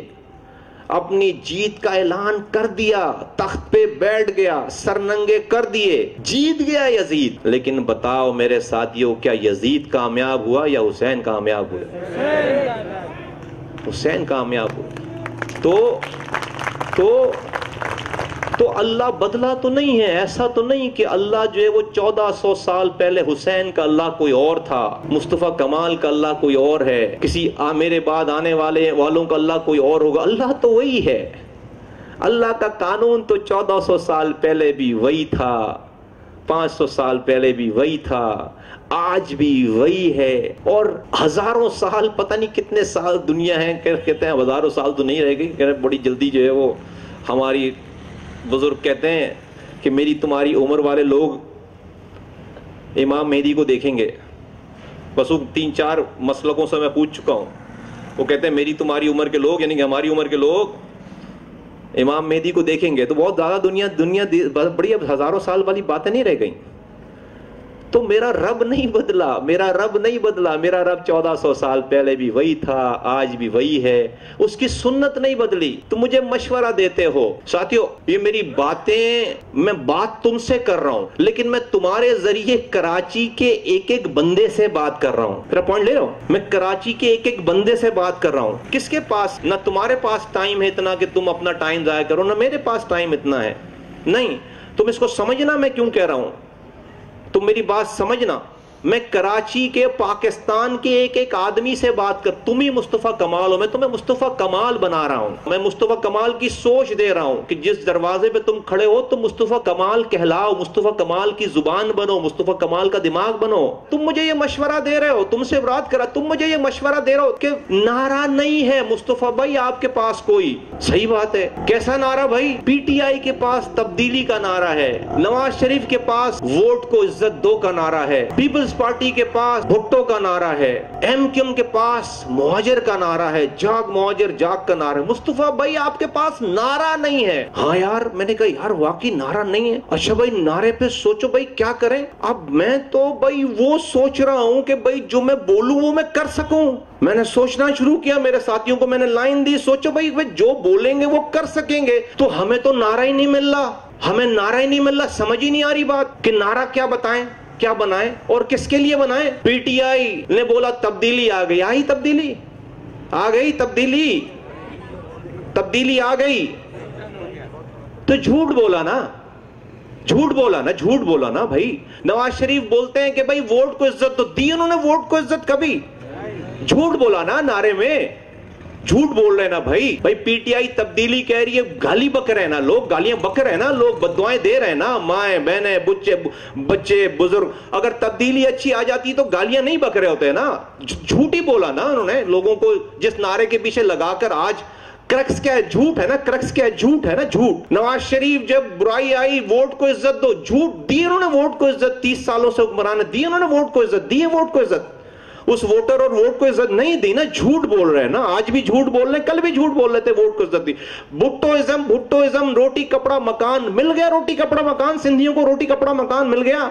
اپنی جیت کا اعلان کر دیا، تخت پہ بیٹھ گیا، سر ننگے کر دیے، جیت گیا یزید. لیکن بتاؤ میرے ساتھیوں، کیا یزید کامیاب ہوا یا حسین کامیاب ہوا؟ حسین کامیاب ہوا. تو اللہ بدلا تو نہیں ہے. ایسا تو نہیں کہ اللہ جو ہے وہ 1400 سال پہلے حسین کا اللہ کوئی اور تھا، مصطفیٰ کمال کا اللہ کوئی اور ہے، کسی میرے بعد آنے والوں کا اللہ کوئی اور ہوگا. اللہ تو وہی ہے. اللہ کا قانون تو 1400 سال پہلے بھی وہی تھا، 500 سال پہلے بھی وہی تھا، آج بھی وہی ہے. اور ہزاروں سال، پتہ نہیں کتنے سال دنیا ہے، کہتے ہیں ہزاروں سال تو نہیں رہ گئی، بڑی جلدی جو ہے وہ ہماری بزرگ کہتے ہیں کہ میری تمہاری عمر والے لوگ امام مہدی کو دیکھیں گے. بس 3-4 مسلکوں سے میں پوچھ چکا ہوں، وہ کہتے ہیں میری تمہاری عمر کے لوگ، یعنی کہ ہماری عمر کے لوگ امام مہدی کو دیکھیں گے. تو بہت زیادہ دنیا بڑی، اب ہزاروں سال والی باتیں نہیں رہ گئیں. تو میرا رب نہیں بدلا، میرا رب نہیں بدلا. میرا رب 1400 سال پہلے بھی وہی تھا، آج بھی وہی ہے. اس کی سنت نہیں بدلی. تم مجھے مشورہ دیتے ہو. ساتھیو، یہ میری باتیں، میں بات تم سے کر رہا ہوں، لیکن میں تمہارے ذریعے کراچی کے ایک بندے سے بات کر رہا ہوں. میرا پوائنٹ لے رہا ہوں. میں کراچی کے ایک بندے سے بات کر رہا ہوں. کس کے پاس، نہ تمہارے پاس ٹائم ہے اتنا کہ تم اپنا ٹائم ضائع کرو، نہ میرے پاس ٹائم اتنا ہے. نہیں، تم اس کو سمجھنا میں کیوں کہہ رہا ہوں. تم میری بات سمجھنا. میں کراچی کے پاکستان کے ایک ایک آدمی سے بات کر، تم ہی مصطفیٰ کمال ہو، میں تمہیں مصطفیٰ کمال بنا رہا ہوں، میں مصطفیٰ کمال کی سوچ دے رہا ہوں کہ جس دروازے پہ تم کھڑے ہو تم مصطفیٰ کمال کہلاؤ، مصطفیٰ کمال کی زبان بنو، مصطفیٰ کمال کا دماغ بنو۔ تم مجھے یہ مشورہ دے رہے ہو، تم سے بات کرا، تم مجھے یہ مشورہ دے رہے ہو کہ نعرہ نہیں ہے مصطفیٰ بھائی آپ کے پاس کوئی۔ صحیح بات ہے، کیسا نعرہ بھائی؟ پی ٹی آئی کے پاس تبدیلی کا نعرہ ہے، نواز شریف کے پاس ووٹ کو عزت دو کا نعرہ ہے، پیپلز پارٹی کے پاس بھٹو کا نعرہ ہے، ایم کیو ایم کے پاس مہاجر کا نعرہ ہے، جاگ مہاجر جاگ کا نعرہ ہے۔ مصطفیٰ بھائی آپ کے پاس نعرہ نہیں ہے۔ ہاں یار، میں نے کہا یار واقعی نعرہ نہیں ہے۔ اچھا بھائی نعرے پہ سوچو بھائی کیا کریں؟ اب میں تو بھائی وہ سوچ رہا ہوں کہ بھائی جو میں بولوں وہ میں کر سکوں۔ میں نے سوچنا شروع کیا، میرے ساتھیوں کو میں نے لائن دی، سوچو بھائی جو بولیں گے وہ کر سکیں گے، تو ہمیں تو نعرہ ہی نہیں مل رہا، ہمیں نعرہ ہی نہیں مل رہا۔ سمجھ ہی نہیں آ رہی بات کہ نعرہ کیا بتائیں، کیا بنائیں اور کس کے لیے بنائیں۔ پی ٹی آئی نے بولا تبدیلی آ گئی، آئی تبدیلی، آ گئی تبدیلی، تبدیلی آ گئی، تو جھوٹ بولا نا، جھوٹ بولا نا، جھوٹ بولا نا بھائی۔ نواز شریف بولتے ہیں کہ بھائی ووٹ کو عزت تو دی انہوں نے، ووٹ کو عزت کبھی؟ جھوٹ بولا نا نعرے میں، جھوٹ بول رہے ہیں نا بھائی۔ بھائی پی ٹی آئی تبدیلی کہہ رہی ہے، گالی بک رہے ہیں نا لوگ، گالیاں بک رہے ہیں نا لوگ، بددعائیں دے رہے ہیں نا، مائیں بہنیں بچے بزرگ۔ اگر تبدیلی اچھی آ جاتی تو گالیاں نہیں بک رہے ہوتے نا۔ جھوٹ ہی بولا نا انہوں نے لوگوں کو، جس نعرے کے پیچھے لگا کر آج کرکس کیا ہے؟ جھوٹ ہے نا، کرکس کیا ہے؟ جھوٹ ہے نا، جھوٹ۔ نواز شریف جب برائی آئی ووٹ کو عزت دو، جھوٹ دی انہوں نے ووٹ کو عزت، 30 سالوں سے حکمران دی انہوں نے ووٹ کو عزت، دی ہے ووٹ کو عزت، اس ووٹر اور ووٹ کو عزت نہیں دی نا، جھوٹ بول رہے ہیں نا، آج بھی جھوٹ بول رہے ہیں، کل بھی جھوٹ بول رہے تھے ووٹ کو عزت دی۔ بھٹوازم، روٹی کپڑا مکان مل گیا، روٹی کپڑا مکان، سندھیوں کو روٹی کپڑا مکان مل گیا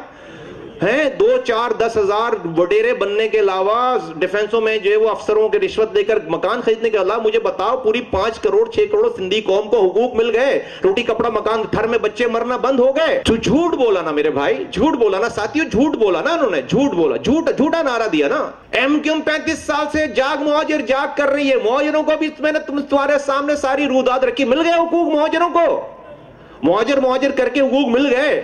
ہے۔ 2 4 10 ہزار وڈیرے بننے کے علاوہ ڈیفنسوں میں جو ہے وہ افسروں کے رشوت دے کر مکان خریدنے کے علاوہ مجھے بتاؤ پوری 5 کروڑ 6 کروڑ سندھی قوم کو حقوق مل گئے، روٹی کپڑا مکان، گھر میں بچے مرنا بند ہو گئے۔ تو جھوٹ بولا نا میرے بھائی، جھوٹ بولا نا ساتھیوں، جھوٹ بولا نا انہوں نے، جھوٹ بولا، جھوٹا نعرہ دیا نا۔ ایم کیو ایم 35 سال سے جاگ مہاجر جاگ کر رہی ہے، مہاجروں کو بھی میں نے تمہارے سامنے ساری روداد رکھی، مل گئے حقوق مہاجروں کو، مہاجر کر کے حقوق مل گئے،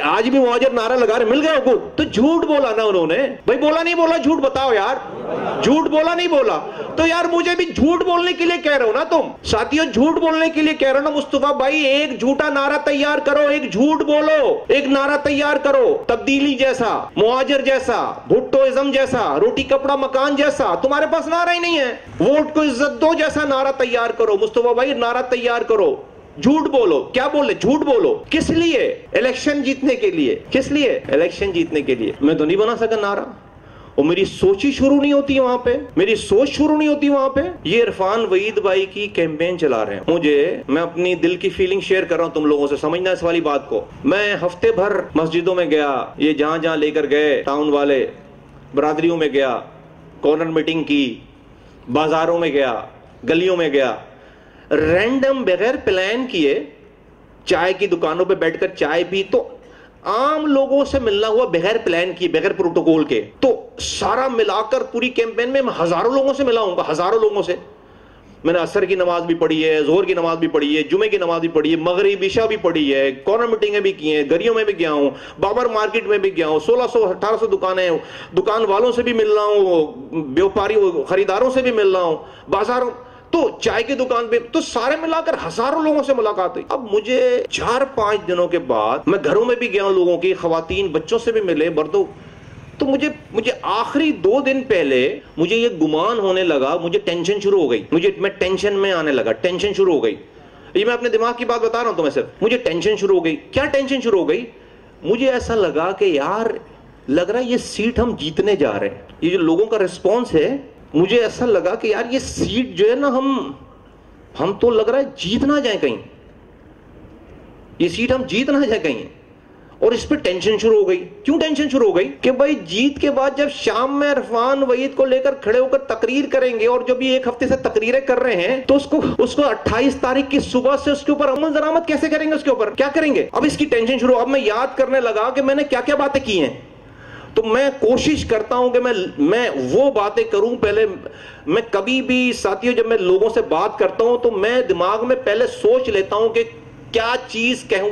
آج بھی مہاجر نعرہ لگا رہے، مل گئے حقوق۔ تو جھوٹ بولا نا انہوں نے بھائی، بولا نہیں بولا؟ جھوٹ بتاؤ یار، جھوٹ بولا نہیں بولا؟ تو یار مجھے بھی جھوٹ بولنے کے لیے کہہ رہے ہو نا تم ساتھیوں، جھوٹ بولنے کے لیے کہہ رہے ہو نا مصطفیٰ بھائی، ایک جھوٹا نعرہ تیار کرو، ایک جھوٹ بولو، ایک نعرہ تیار کرو، تبدیلی جیسا، مہاجر جیسا، بھٹوازم جیسا، روٹی کپڑا مکان جیسا۔ تمہارے پاس نعرہ ہی نہیں ہے، ووٹ کو عزت دو جیسا نعرہ تیار کرو مصطفیٰ بھائی، نعرہ تیار کرو، جھوٹ بولو۔ کیا بولے؟ جھوٹ بولو۔ کس لیے؟ الیکشن جیتنے کے لیے۔ کس لیے؟ الیکشن جیتنے کے لیے۔ میں تو نہیں بنا سکا نعرہ، اور میری سوچ ہی شروع نہیں ہوتی وہاں پہ، میری سوچ شروع نہیں ہوتی وہاں پہ۔ یہ عرفان وحید بھائی کی کیمپین چلا رہے ہیں، میں اپنی دل کی فیلنگ شیئر کر رہا ہوں تم لوگوں سے، سمجھنا اس والی بات کو۔ میں ہفتے بھر مسجدوں میں گیا، یہ جہاں لے کر گئے ٹاؤن والے، برادریوں میں گیا، کارنر میٹنگ کی، بازاروں میں گیا، گلیوں میں گیا، رینڈم بغیر پلان کیے چائے کی دکانوں پہ بیٹھ کر چائے پی، تو عام لوگوں سے ملنا ہوا بغیر پلان کیے، بغیر پروٹوکول کے۔ تو سارا ملا کر پوری کیمپین میں ہزاروں لوگوں سے ملا ہوں گا، ہزاروں لوگوں سے۔ میں نے عصر کی نماز بھی پڑھی ہے، ظہر کی نماز بھی پڑھی ہے، جمعے کی نماز بھی پڑھی ہے، مغرب عشاء بھی پڑھی ہے، کارنر میٹنگیں بھی کی ہیں، گلیوں میں بھی گیا ہوں، بابر مارکیٹ میں بھی گیا ہوں، 1600 1800 دکانیں، دکان والوں سے بھی مل رہا ہوں، بیوپاری خریداروں سے بھی مل رہا ہوں، بازاروں، تو چائے کی دکان پہ، تو سارے ملا کر ہزاروں لوگوں سے ملاقات ہوئی۔ اب مجھے 4-5 دنوں کے بعد میں گھروں میں بھی گیا ہوں، لوگوں کی، خواتین بچوں سے بھی ملے، مردوں، تو مجھے آخری 2 دن پہلے مجھے یہ گمان ہونے لگا، مجھے ٹینشن شروع ہو گئی، میں ٹینشن میں آنے لگا، ٹینشن شروع ہو گئی۔ یہ میں اپنے دماغ کی بات بتا رہا ہوں تمہیں صرف، مجھے ٹینشن شروع ہو گئی۔ کیا ٹینشن شروع ہو گئی؟ مجھے ایسا لگا کہ یار لگ رہا ہے یہ سیٹ ہم جیتنے جا رہے ہیں، یہ جو لوگوں کا رسپانس ہے، مجھے ایسا لگا کہ یار یہ سیٹ جو ہے نا ہم تو لگ رہا ہے جیت نہ جائیں کہیں، یہ سیٹ ہم جیت نہ جائیں کہیں، اور اس پہ ٹینشن شروع ہو گئی۔ کیوں ٹینشن شروع ہو گئی؟ کہ بھائی جیت کے بعد جب شام میں عرفان وحید کو لے کر کھڑے ہو کر تقریر کریں گے، اور جو بھی 1 ہفتے سے تقریریں کر رہے ہیں، تو اس کو 28 تاریخ کی صبح سے اس کے اوپر عمل درآمد کیسے کریں گے، اس کے اوپر کیا کریں گے؟ اب اس کی ٹینشن شروع۔ اب میں یاد کرنے لگا کہ میں نے کیا کیا باتیں کی ہیں، تو میں کوشش کرتا ہوں کہ میں وہ باتیں کروں۔ پہلے میں کبھی بھی ساتھیوں جب میں لوگوں سے بات کرتا ہوں تو میں دماغ میں پہلے سوچ لیتا ہوں کہ کیا چیز کہہ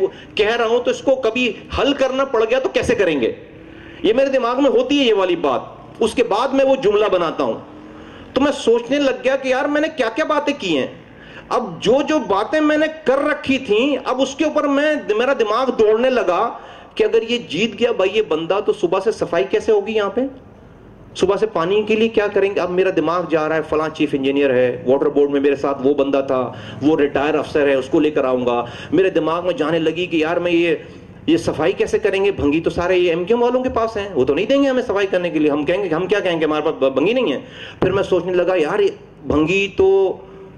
رہا ہوں، تو اس کو کبھی حل کرنا پڑ گیا تو کیسے کریں گے، یہ میرے دماغ میں ہوتی ہے یہ والی بات. اس کے بعد میں وہ جملہ بناتا ہوں. تو میں سوچنے لگ گیا کہ یار میں نے کیا کیا باتیں کی ہیں. اب جو باتیں میں نے کر رکھی تھیں, اب اس کے اوپر میرا دماغ دوڑنے لگا کہ اگر یہ جیت گیا بھائی یہ بندہ, تو صبح سے صفائی کیسے ہوگی یہاں پہ, صبح سے پانی کے لیے کیا کریں گے. اب میرا دماغ جا رہا ہے فلاں چیف انجینئر ہے, واٹر بورڈ میں میرے ساتھ وہ بندہ تھا, وہ ریٹائر افسر ہے, اس کو لے کر آؤں گا. میرے دماغ میں جانے لگی کہ یار میں یہ صفائی کیسے کریں گے, بھنگی تو سارے یہ MQM والوں کے پاس ہیں, وہ تو نہیں دیں گے ہمیں صفائی کرنے کے لیے. ہم کہیں گے, ہم کیا کہیں گے, ہمارے پاس بھنگی نہیں ہے. پھر میں سوچنے لگا یار بھنگی تو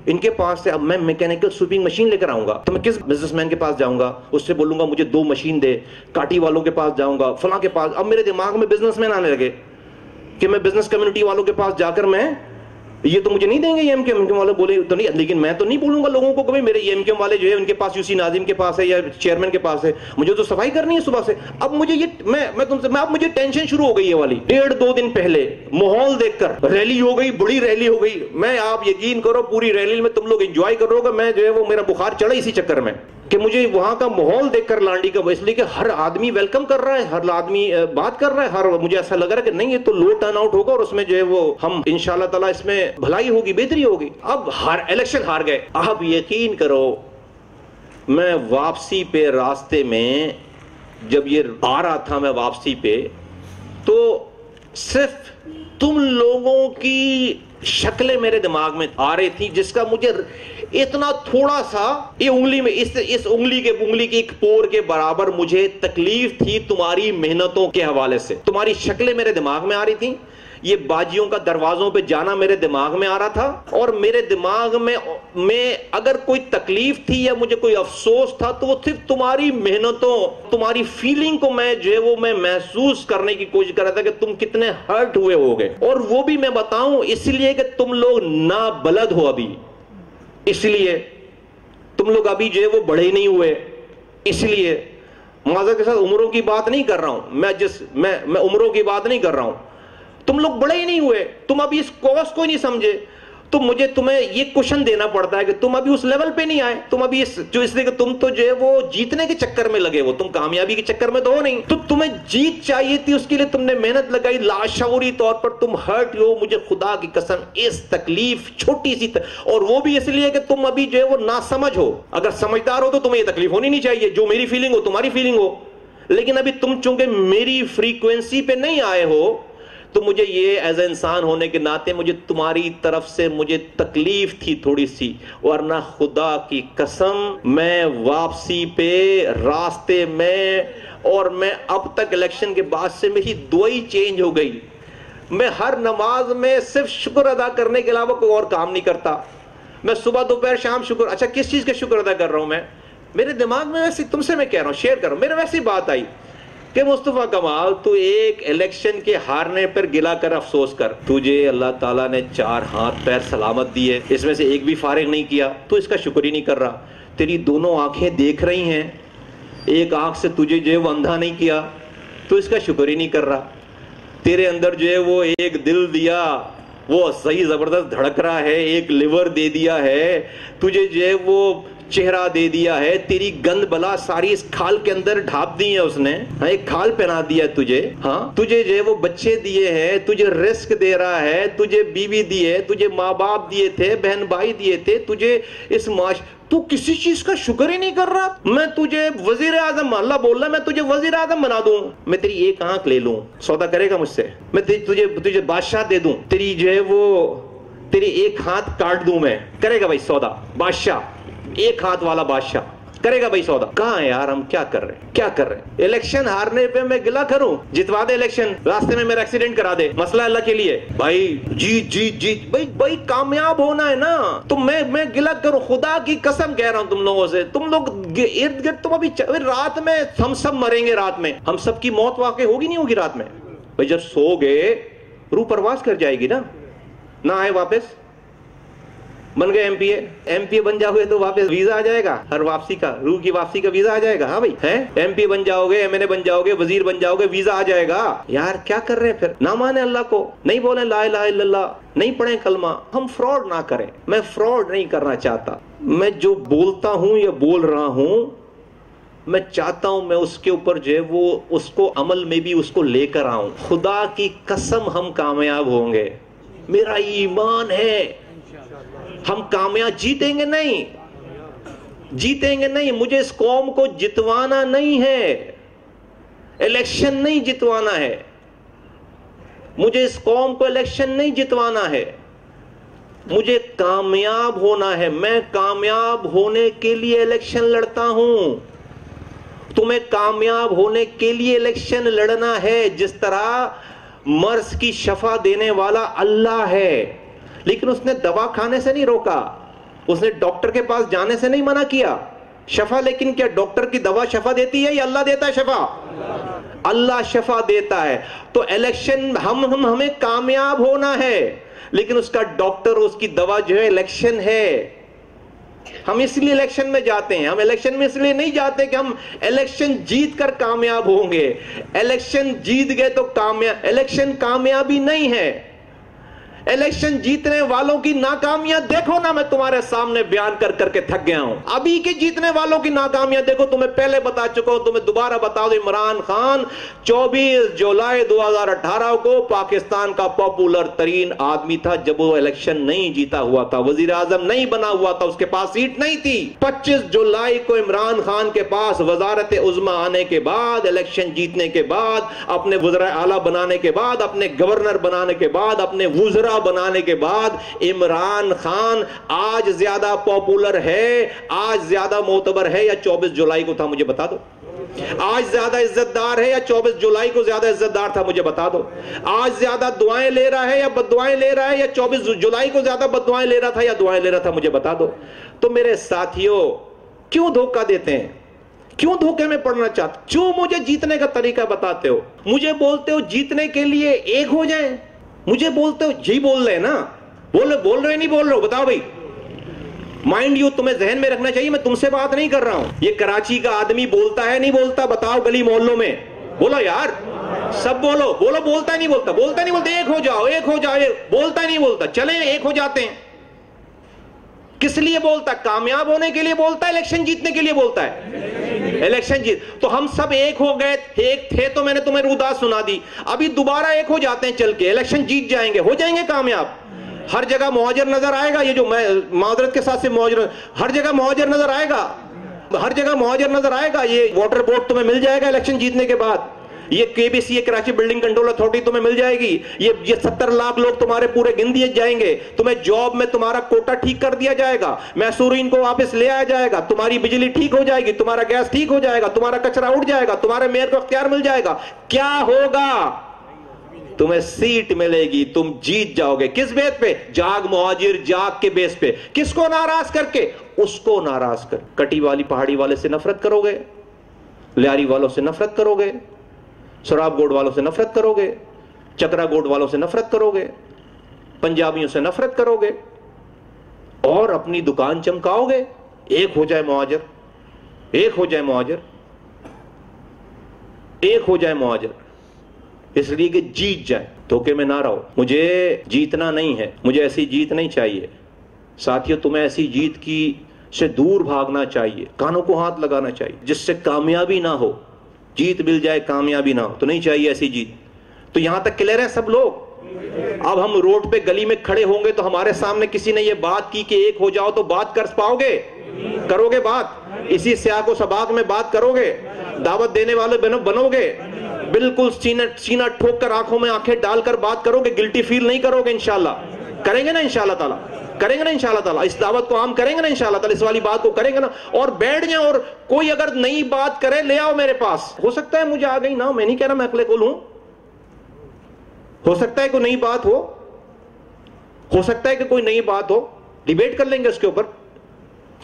ان کے پاس ہے, اب میں میکینیکل سویپنگ مشین لے کر آؤں گا, تو میں کس بزنس مین کے پاس جاؤں گا, اس سے بولوں گا مجھے 2 مشین دے, کاٹی والوں کے پاس جاؤں گا, فلاں کے پاس. اب میرے دماغ میں بزنس مین آنے لگے کہ میں بزنس کمیونٹی والوں کے پاس جا کر میں یہ تو مجھے نہیں دیں گے, یہ MQM والے بولے تو نہیں, لیکن میں تو نہیں بولوں گا لوگوں کو کہ میرے یہ MQM والے جو ہے ان کے پاس UC ناظم کے پاس ہے یا چیئرمین کے پاس ہے, مجھے تو صفائی کرنی ہے صبح سے. اب مجھے یہ میں تم سے اب مجھے ٹینشن شروع ہو گئی یہ والی. 1.5-2 دن پہلے ماحول دیکھ کر ریلی ہو گئی, بڑی ریلی ہو گئی. میں آپ یقین کرو پوری ریلی میں تم لوگ انجوائے کرو گے, میں جو ہے وہ میرا بخار چڑھا اسی چکر میں کہ مجھے وہاں کا ماحول دیکھ کر لانڈی کا, اس لیے کہ ہر آدمی ویلکم کر رہا ہے, ہر آدمی بات کر رہا ہے, مجھے ایسا لگ رہا ہے کہ نہیں یہ تو لو ٹرن آؤٹ ہوگا اور اس میں جو ہے وہ ہم انشاءاللہ تعالیٰ اس میں بھلائی ہوگی, بہتری ہوگی. اب الیکشن ہار گئے. اب یقین کرو میں واپسی پہ راستے میں جب یہ آ رہا تھا میں واپسی پہ, تو صرف تم لوگوں کی شکلیں میرے دماغ میں آ رہی تھی جس کا مجھے اتنا تھوڑا سا یہ انگلی میں اس انگلی کی ایک پور کے برابر مجھے تکلیف تھی تمہاری محنتوں کے حوالے سے. تمہاری شکلیں میرے دماغ میں آ رہی تھیں, یہ باجیوں کا دروازوں پہ جانا میرے دماغ میں آ رہا تھا, اور میرے دماغ میں اگر کوئی تکلیف تھی یا مجھے کوئی افسوس تھا تو وہ صرف تمہاری محنتوں, تمہاری فیلنگ کو میں جو ہے وہ میں محسوس کرنے کی کوشش کر رہا تھا کہ تم کتنے ہرٹ ہوئے ہوگے. اور وہ بھی میں بتاؤں اس لیے کہ تم لوگ نابلد ہو ابھی, اس لیے تم لوگ ابھی جو ہے وہ بڑے نہیں ہوئے. اس لیے معذرت کے ساتھ عمروں کی بات نہیں کر رہا ہوں میں عمروں کی بات نہیں کر رہا ہوں, تم لوگ بڑے ہی نہیں ہوئے, تم ابھی اس کوس کو ہی نہیں سمجھے. تو مجھے تمہیں یہ کوشن دینا پڑتا ہے کہ تم ابھی اس لیول پہ نہیں آئے, تم ابھی اس لیے کہ تم تو جو ہے وہ جیتنے کے چکر میں لگے ہو, تم کامیابی کے چکر میں تو ہو نہیں. تو تمہیں جیت چاہیے تھی, اس کے لیے تم نے محنت لگائی, لاشعوری طور پر تم ہرٹ ہو. مجھے خدا کی قسم اس تکلیف چھوٹی سی اور وہ بھی اس لیے کہ تم ابھی جو ہے وہ ناسمجھ ہو. اگر سمجھدار ہو تو تمہیں یہ تکلیف ہونی نہیں چاہیے, جو میری فیلنگ ہو تمہاری فیلنگ ہو, لیکن ابھی تم چونکہ میری فریکوینسی پہ نہیں آئے ہو تو مجھے یہ ایز اے انسان ہونے کے ناطے مجھے تمہاری طرف سے مجھے تکلیف تھی تھوڑی سی. ورنہ خدا کی قسم میں واپسی پہ راستے میں, اور میں اب تک الیکشن کے بعد سے میری دعائی چینج ہو گئی. میں ہر نماز میں صرف شکر ادا کرنے کے علاوہ کوئی اور کام نہیں کرتا. میں صبح دوپہر شام شکر. اچھا کس چیز کا شکر ادا کر رہا ہوں میں, میرے دماغ میں ویسے تم سے میں کہہ رہا ہوں, شیئر کر رہا ہوں, میرے ویسی بات آئی کہ مصطفیٰ کمال تو ایک الیکشن کے ہارنے پر گلا کر افسوس کر, تجھے اللہ تعالیٰ نے 4 ہاتھ پیر سلامت دیے, اس میں سے ایک بھی فارغ نہیں کیا, تو اس کا شکر ہی نہیں کر رہا. تیری دونوں آنکھیں دیکھ رہی ہیں, ایک آنکھ سے تجھے جو ہے وہ اندھا نہیں کیا, تو اس کا شکر ہی نہیں کر رہا. تیرے اندر جو ہے وہ ایک دل دیا, وہ صحیح زبردست دھڑک رہا ہے, ایک لیور دے دیا ہے, تجھے جو ہے وہ چہرہ دے دیا ہے, تیری گند بلا ساری اس کھال کے اندر ڈھاپ دی ہے اس نے, ایک کھال پہنا دیا تجھے, ہاں تجھے جو ہے وہ بچے دیے ہیں, تجھے رزق دے رہا ہے, تجھے بیوی دی ہے, تجھے ماں باپ دیے تھے, بہن بھائی دیے تھے, تجھے اس معاش, تو کسی چیز کا شکر ہی نہیں کر رہا. میں تجھے وزیر اعظم, اللہ بول رہا میں تجھے وزیر اعظم بنا دوں, میں تیری ایک آنکھ لے لوں, سودا کرے گا مجھ سے, میں تجھے بادشاہ دے دوں, تیری جو ہے وہ تیری ایک ہاتھ کاٹ دوں میں, کرے گا بھائی سودا, بادشاہ ایک ہاتھ والا بادشاہ کرے گا بھائی سودا. کہاں ہے یار, ہم کیا کر رہے ہیں, الیکشن ہارنے پہ میں گلا کروں, جتوا دے الیکشن, راستے میں میرا ایکسیڈنٹ کرا دے, مسئلہ اللہ کے لیے بھائی, جیت بھائی کامیاب ہونا ہے نا, تو میں گلا کروں. خدا کی قسم کہہ رہا ہوں تم لوگوں سے, تم لوگ ارد گرد تم ابھی رات میں ہم سب مریں گے, رات میں ہم سب کی موت واقع ہوگی نہیں ہوگی رات میں, بھائی جب سو گئے روح پرواز کر جائے گی نا, نہ آئے واپس. بن گئے ایم پی بن جاؤ گے تو واپس ویزا آ جائے گا, ہر واپسی کا, روح کی واپسی کا ویزا آ جائے گا. ہاں بھائی ہے, ایم پی بن جاؤ گے, MNA بن جاؤ گے, وزیر بن جاؤ گے, ویزا آ جائے گا. یار کیا کر رہے ہیں پھر, نہ مانے اللہ کو, نہیں بولیں لا الہ الا اللہ, نہیں پڑھیں کلمہ. ہم فراڈ نہ کریں, میں فراڈ نہیں کرنا چاہتا. میں جو بولتا ہوں یا بول رہا ہوں میں چاہتا ہوں میں اس کے اوپر جو ہے وہ اس کو عمل میں بھی اس کو لے کر آؤں. خدا کی قسم ہم کامیاب ہوں گے, میرا ایمان ہے ہم کامیاب. جیتیں گے نہیں, جیتیں گے نہیں. مجھے اس قوم کو جتوانا نہیں ہے, الیکشن نہیں جتوانا ہے. مجھے اس قوم کو الیکشن نہیں جتوانا ہے, مجھے کامیاب ہونا ہے. میں کامیاب ہونے کے لیے الیکشن لڑتا ہوں. تمہیں کامیاب ہونے کے لیے الیکشن لڑنا ہے. جس طرح مرض کی شفا دینے والا اللہ ہے, لیکن اس نے دوا کھانے سے نہیں روکا, اس نے ڈاکٹر کے پاس جانے سے نہیں منع کیا. شفا لیکن کیا ڈاکٹر کی دوا شفا دیتی ہے یا اللہ دیتا ہے شفا؟ اللہ شفا دیتا ہے. تو الیکشن ہمیں کامیاب ہونا ہے, لیکن اس کا ڈاکٹر اس کی دوا جو ہے الیکشن ہے. ہم اس لیے الیکشن میں جاتے ہیں. ہم الیکشن میں اس لیے نہیں جاتے کہ ہم الیکشن جیت کر کامیاب ہوں گے. الیکشن جیت گئے تو کامیاب. الیکشن کامیابی نہیں ہے. الیکشن جیتنے والوں کی ناکامیاں دیکھو نا, میں تمہارے سامنے بیان کر کر کے تھک گیا ہوں. ابھی کے جیتنے والوں کی ناکامیاں دیکھو, تمہیں پہلے بتا چکا ہوں, تمہیں دوبارہ بتا دو. عمران خان 24 جولائی 2018 کو پاکستان کا پاپولر ترین آدمی تھا جب وہ الیکشن نہیں جیتا ہوا تھا, وزیر اعظم نہیں بنا ہوا تھا, اس کے پاس سیٹ نہیں تھی. 25 جولائی کو عمران خان کے پاس وزارت عظمیٰ آنے کے بعد, الیکشن جیتنے کے بعد, اپنے وزراء اعلیٰ بنانے کے بعد, اپنے گورنر بنانے کے بعد, اپنے وزراء بنانے کے بعد, عمران خان آج زیادہ پاپولر ہے, آج زیادہ معتبر ہے یا 24 جولائی کو تھا؟ مجھے بتا دو. آج زیادہ عزت دار ہے یا 24 جولائی کو زیادہ عزت دار تھا؟ مجھے بتا دو. آج زیادہ دعائیں لے رہا ہے یا بد دعائیں لے رہا ہے, یا 24 جولائی کو زیادہ بد دعائیں لے رہا تھا یا دعائیں لے رہا تھا؟ مجھے بتا دو. تو میرے ساتھیوں, کیوں دھوکہ دیتے ہیں؟ کیوں دھوکے میں پڑنا چاہتے؟ کیوں مجھے جیتنے کا طریقہ بتاتے ہو؟ مجھے بولتے ہو جیتنے کے لیے ایک ہو جائیں. مجھے بولتے ہو, جی بول رہے نا, بول رہے نہیں بول رہے ہو؟ بتاؤ بھائی. مائنڈ یو تمہیں ذہن میں رکھنا چاہیے, میں تم سے بات نہیں کر رہا ہوں. یہ کراچی کا آدمی بولتا ہے نہیں بولتا؟ بتاؤ گلی محلوں میں. بولو یار, سب بولو. بولتا ہے نہیں بولتا؟ بولتا نہیں بولتا. ایک ہو جاؤ, ایک ہو جاؤ. بولتا ہے نہیں بولتا؟ چلیں ایک ہو جاتے ہیں. کس لیے بولتا؟ کامیاب ہونے کے لیے بولتا ہے, الیکشن جیتنے کے لیے بولتا ہے؟ الیکشن جیت. تو ہم سب ایک ہو گئے, ایک تھے تو میں نے تمہیں روداد سنا دی. ابھی دوبارہ ایک ہو جاتے ہیں چل کے, الیکشن جیت جائیں گے, ہو جائیں گے کامیاب. ہر جگہ مہاجر نظر آئے گا. یہ جو میں معذرت کے ساتھ سے مہاجر, ہر جگہ مہاجر نظر آئے گا, ہر جگہ مہاجر نظر آئے گا. یہ واٹر بورڈ تمہیں مل جائے گا الیکشن جیتنے کے بعد. یہ KBC, یہ کراچی بلڈنگ کنٹرول اتھارٹی تمہیں مل جائے گی. یہ 70 لاکھ لوگ تمہارے پورے گن دیے جائیں گے. تمہیں جاب میں تمہارا کوٹا ٹھیک کر دیا جائے گا, محصورین کو واپس لے آیا جائے گا, تمہاری بجلی ٹھیک ہو جائے گی, تمہارا گیس ٹھیک ہو جائے گا, تمہارا کچرا اٹھ جائے گا, تمہارے میئر کو اختیار مل جائے گا. کیا ہوگا؟ تمہیں سیٹ ملے گی, تم جیت جاؤ گے. کس بیس پہ؟ جاگ مہاجر جاگ کے بیس پہ. کس کو ناراض کر کے؟ اس کو ناراض کر. کٹی والی پہاڑی والے سے نفرت کرو گے, لیاری والوں سے نفرت کرو گے, سراب گوڑ والوں سے نفرت کرو گے, چکرا گوڑ والوں سے نفرت کرو گے, پنجابیوں سے نفرت کرو گے, اور اپنی دکان چمکاؤ گے. ایک ہو جائے مہاجر, ایک ہو جائے مہاجر, ایک ہو جائے مہاجر, اس لیے کہ جیت جائے. دھوکے میں نہ رہو. مجھے جیتنا نہیں ہے, مجھے ایسی جیت نہیں چاہیے. ساتھیوں, تمہیں ایسی جیت کی سے دور بھاگنا چاہیے, کانوں کو ہاتھ لگانا چاہیے, جس سے کامیابی نہ ہو. جیت مل جائے کامیابی نہ ہو تو نہیں چاہیے ایسی جیت. تو یہاں تک کلیئر ہے سب لوگ؟ اب ہم روڈ پہ گلی میں کھڑے ہوں گے تو ہمارے سامنے کسی نے یہ بات کی کہ ایک ہو جاؤ, تو بات کر پاؤ گے؟ کرو گے بات؟ اسی سیاق و سباق میں بات کرو گے؟ دعوت دینے والے بنو گے؟ بالکل سینہ ٹھوک کر, آنکھوں میں آنکھیں ڈال کر بات کرو گے, گلٹی فیل نہیں کرو گے. انشاءاللہ کریں گے نا, انشاءاللہ تعالیٰ کریں گے نا, انشاءاللہ تعالیٰ اس دعوت کو عام کریں گے نا, انشاءاللہ تعالیٰ اس والی بات کو کریں گے نا. اور بیٹھ جائیں, اور کوئی اگر نئی بات کرے لے آؤ میرے پاس. ہو سکتا ہے مجھے آ گئی نہ, میں نہیں کہہ رہا میں عقل کل ہوں, ہو سکتا ہے کوئی نئی بات ہو سکتا ہے کہ کوئی نئی بات ہو, ڈیبیٹ کر لیں گے اس کے اوپر,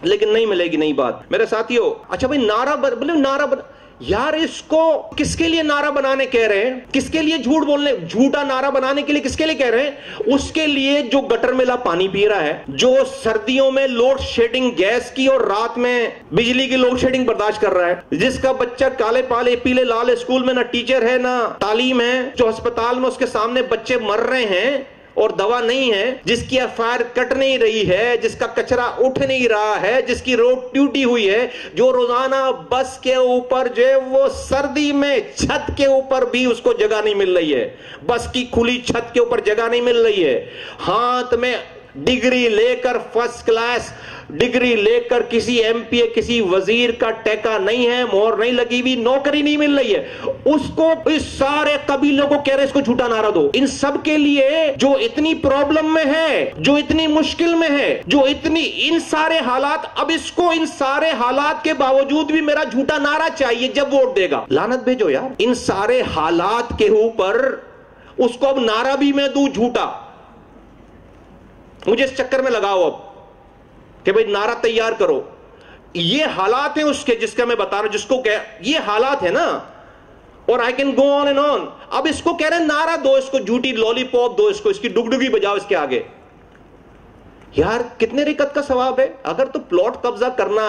لیکن نہیں ملے گی نئی بات. میرے ساتھیوں, اچھا بھائی نعرہ یار, اس کو کس کے لیے نعرہ بنانے کہہ رہے ہیں؟ کس کے لیے جھوٹ بولنے, جھوٹا نعرہ بنانے کے لیے کس کے لیے کہہ رہے ہیں؟ اس کے لیے جو گٹر ملا پانی پی رہا ہے, جو سردیوں میں لوڈ شیڈنگ گیس کی اور رات میں بجلی کی لوڈ شیڈنگ برداشت کر رہا ہے, جس کا بچہ کالے پالے پیلے لال اسکول میں نہ ٹیچر ہے نہ تعلیم ہے, جو ہسپتال میں اس کے سامنے بچے مر رہے ہیں, اور دوا نہیں ہے، جس کی FIR کٹ نہیں رہی ہے، جس کا کچرا اٹھ نہیں رہا ہے، جس کی روڈ ٹوٹی ہوئی ہے، جو روزانہ بس کے اوپر جو ہے وہ سردی میں چھت کے اوپر بھی اس کو جگہ نہیں مل رہی ہے، بس کی کھلی چھت کے اوپر جگہ نہیں مل رہی ہے، ہاتھ میں ڈگری لے کر فرسٹ کلاس ڈگری لے کر کسی MP کسی وزیر کا ٹیکا نہیں ہے، مہر نہیں لگی ہوئی، نوکری نہیں مل رہی ہے، اس کو اس سارے قبیلوں کو کہہ رہے اس کو جھوٹا نعرہ دو۔ ان سب کے لیے جو اتنی پرابلم میں ہے، جو اتنی مشکل میں ہے، جو اتنی ان سارے حالات، اب اس کو ان سارے حالات کے باوجود بھی میرا جھوٹا نعرہ چاہیے جب ووٹ دے گا۔ لعنت بھیجو یار، ان سارے حالات کے اوپر اس کو اب نعرہ بھی میں دوں جھوٹا، مجھے اس چکر میں لگاؤ اب کہ بھئی نعرہ تیار کرو۔ یہ حالات ہیں اس کے جس کا میں بتا رہا ہوں، جس کو یہ حالات ہیں نا، اور I can go on and on۔ اب اس کو کہہ رہے ہیں نعرہ دو، اس کو جھوٹی لولی پاپ دو، اس کو اس کی ڈگڈگی بجاؤ اس کے آگے۔ یار کتنے رکعت کا ثواب ہے؟ اگر تو پلاٹ قبضہ کرنا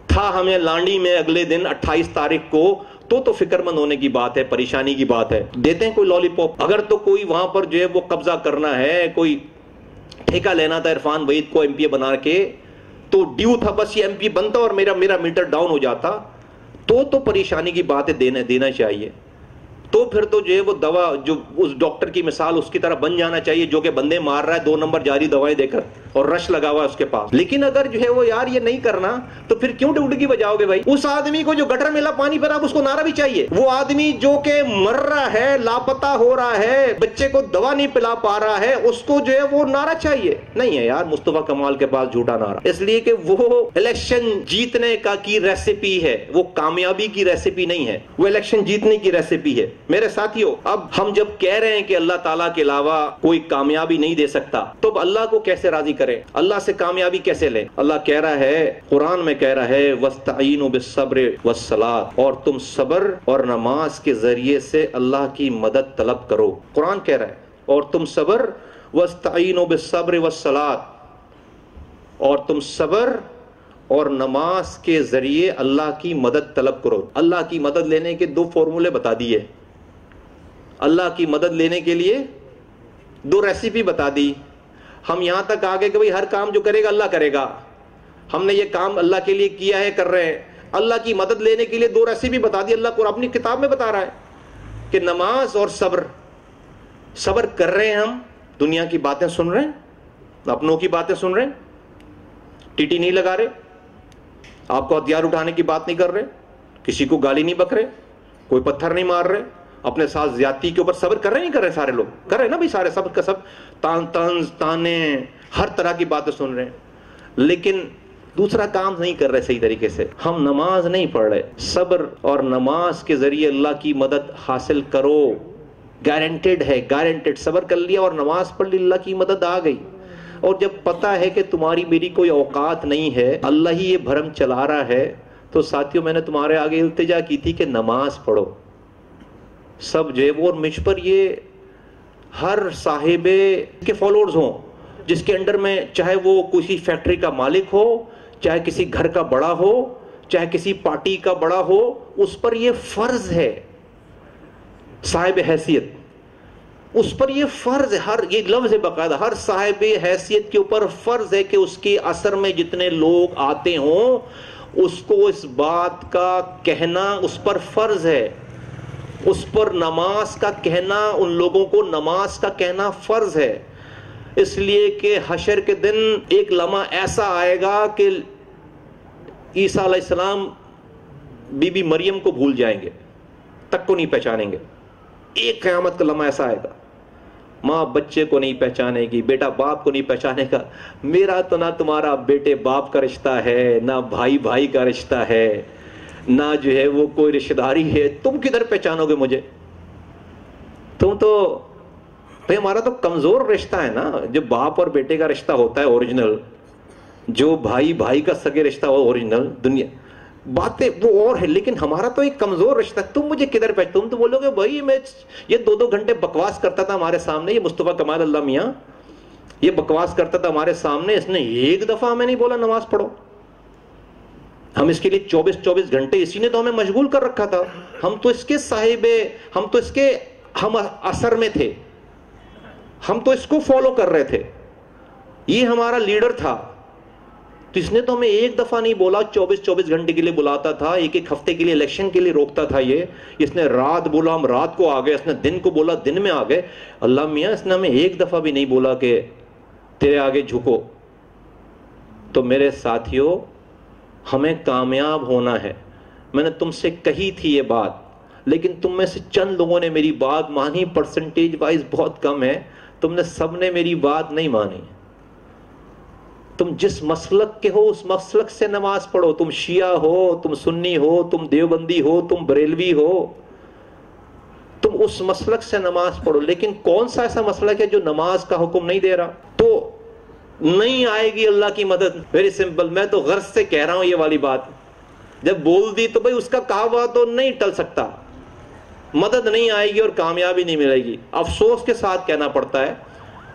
تھا ہمیں لانڈی میں اگلے دن 28 تاریخ کو، تو فکر مند ہونے کی بات ہے، پریشانی کی بات ہے، دیتے ہیں کوئی لالی پاپ۔ اگر تو کوئی وہاں پر جو ہے وہ قبضہ کرنا ہے، کوئی ٹھیکہ لینا تھا عرفان وحید کو MP بنا کے، تو ڈیو تھا، بس یہ MP بنتا اور میرا میٹر ڈاؤن ہو جاتا، تو پریشانی کی بات ہے، دینا چاہیے۔ تو پھر تو جو ہے وہ دوا، جو اس ڈاکٹر کی مثال اس کی طرح بن جانا چاہیے جو کہ بندے مار رہا ہے 2 نمبر جاری دوائیں دے کر اور رش لگا ہوا ہے اس کے پاس۔ لیکن اگر جو ہے وہ یار یہ نہیں کرنا تو پھر کیوں ڈگڈگی بجاؤ گے بھائی؟ اس آدمی کو جو گٹر ملا پانی پر، آپ اس کو نعرہ بھی چاہیے۔ وہ آدمی جو کہ مر رہا ہے، لاپتہ ہو رہا ہے، بچے کو دوا نہیں پلا پا رہا ہے، اس کو جو ہے وہ نعرہ چاہیے نہیں ہے یار۔ مصطفیٰ کمال کے پاس جھوٹا نعرہ، اس لیے کہ وہ الیکشن جیتنے کی ریسیپی ہے، وہ کامیابی کی ریسیپی نہیں ہے، وہ الیکشن جیتنے کی ریسیپی ہے۔ میرے ساتھیوں، اب ہم جب کہہ رہے ہیں کہ اللہ تعالیٰ کے علاوہ کوئی کامیابی نہیں دے سکتا، تو اب اللہ کو کیسے راضی کریں؟ اللہ سے کامیابی کیسے لیں؟ اللہ کہہ رہا ہے، قرآن میں کہہ رہا ہے وَاسْتَعِينُوا بِالصَّبْرِ وَالصَّلَاةِ، اور تم صبر اور نماز کے ذریعے سے اللہ کی مدد طلب کرو۔ قرآن کہہ رہا ہے اور تم صبر، وَاسْتَعِينُوا بِالصَّبْرِ وَالصَّلَاةِ، اور تم صبر اور نماز کے ذریعے اللہ کی مدد طلب کرو۔ اللہ کی مدد لینے کے 2 فارمولے بتا دیے، اللہ کی مدد لینے کے لیے 2 ریسیپی بتا دی۔ ہم یہاں تک آگے کہ بھئی ہر کام جو کرے گا اللہ کرے گا، ہم نے یہ کام اللہ کے لیے کیا ہے، کر رہے ہیں۔ اللہ کی مدد لینے کے لیے 2 ریسیپی بتا دی، اللہ کو اپنی کتاب میں بتا رہا ہے کہ نماز اور صبر کر رہے ہیں، ہم دنیا کی باتیں سن رہے ہیں، اپنوں کی باتیں سن رہے ہیں، ٹیٹی نہیں لگا رہے، آپ کو ہتھیار اٹھانے کی بات نہیں کر رہے، کسی کو گالی نہیں بک رہے، کوئی پتھر نہیں مار رہے، اپنے ساتھ زیادتی کے اوپر صبر کر رہے نہیں کر رہے؟ سارے لوگ کر رہے ہیں نا بھائی، سارے صبر کا سب، طنز تانے ہر طرح کی باتیں سن رہے ہیں، لیکن دوسرا کام نہیں کر رہے صحیح طریقے سے۔ ہم نماز نہیں پڑھ رہے، صبر اور نماز کے ذریعے اللہ کی مدد حاصل کرو، گارنٹیڈ ہے، گارنٹیڈ۔ صبر کر لیا اور نماز پڑھ لی، اللہ کی مدد آ گئی۔ اور جب پتہ ہے کہ تمہاری میری کوئی اوقات نہیں ہے، اللہ ہی یہ بھرم چلا رہا ہے، تو ساتھیوں میں نے تمہارے آگے التجا کی تھی کہ نماز پڑھو۔ سب جو ہے وہ، اور مجھ پر یہ ہر صاحب کے فالوورز ہوں جس کے انڈر میں، چاہے وہ کسی فیکٹری کا مالک ہو، چاہے کسی گھر کا بڑا ہو، چاہے کسی پارٹی کا بڑا ہو، اس پر یہ فرض ہے، صاحب حیثیت، اس پر یہ فرض ہے، یہ لفظ ہے باقاعدہ، ہر صاحب حیثیت کے اوپر فرض ہے کہ اس کے اثر میں جتنے لوگ آتے ہوں اس کو اس بات کا کہنا اس پر فرض ہے، اس پر نماز کا کہنا، ان لوگوں کو نماز کا کہنا فرض ہے۔ اس لیے کہ حشر کے دن ایک لمحہ ایسا آئے گا کہ عیسیٰ علیہ السلام بی بی مریم کو بھول جائیں گے، تک کو نہیں پہچانیں گے۔ ایک قیامت کا لمحہ ایسا آئے گا، ماں بچے کو نہیں پہچانے گی، بیٹا باپ کو نہیں پہچانے گا۔ میرا تو نہ تمہارا بیٹے باپ کا رشتہ ہے، نہ بھائی بھائی کا رشتہ ہے، نہ جو ہے وہ کوئی رشتہ داری ہے، تم کدھر پہچانو گے مجھے؟ تم تو بھئی، ہمارا تو کمزور رشتہ ہے نا، جو باپ اور بیٹے کا رشتہ ہوتا ہے اوریجنل، جو بھائی بھائی کا سگے رشتہ ہو اوریجنل، دنیا باتیں وہ اور ہے، لیکن ہمارا تو ایک کمزور رشتہ، تم مجھے کدھر پہچانو؟ تم تو بولو گے بھائی میں یہ 2 گھنٹے بکواس کرتا تھا ہمارے سامنے، یہ مصطفیٰ کمال اللہ میاں یہ بکواس کرتا تھا ہمارے سامنے، اس نے ایک دفعہ ہمیں نہیں بولا نماز پڑھو۔ ہم اس کے لیے 24 گھنٹے اسی نے تو ہمیں مشغول کر رکھا تھا، ہم تو اس کے صاحب، ہم تو اس کے ہم اثر میں تھے، ہم تو اس کو فالو کر رہے تھے، یہ ہمارا لیڈر تھا، تو اس نے تو ہمیں ایک دفعہ نہیں بولا، 24 گھنٹے کے لیے بلاتا تھا، ایک ہفتے کے لیے الیکشن کے لیے روکتا تھا، اس نے رات بولا ہم رات کو آ گئے، اس نے دن کو بولا دن میں آ گئے۔ اللہ میاں اس نے ہمیں ایک دفعہ بھی نہیں بولا کہ تیرے آگے جھکو۔ تو میرے ساتھیوں، ہمیں کامیاب ہونا ہے۔ میں نے تم سے کہی تھی یہ بات، لیکن تم میں سے چند لوگوں نے میری بات مانی، پرسنٹیج وائز بہت کم ہے، تم نے سب نے میری بات نہیں مانی۔ تم جس مسلک کے ہو اس مسلک سے نماز پڑھو، تم شیعہ ہو، تم سنی ہو، تم دیوبندی ہو، تم بریلوی ہو، تم اس مسلک سے نماز پڑھو۔ لیکن کون سا ایسا مسلک ہے جو نماز کا حکم نہیں دے رہا؟ تو نہیں آئے گی اللہ کی مدد۔ ویری سمپل، میں تو غرض سے کہہ رہا ہوں یہ والی بات، جب بول دی تو بھئی اس کا کہا ہوا تو نہیں ٹل سکتا، مدد نہیں آئے گی اور کامیابی نہیں ملے گی۔ افسوس کے ساتھ کہنا پڑتا ہے،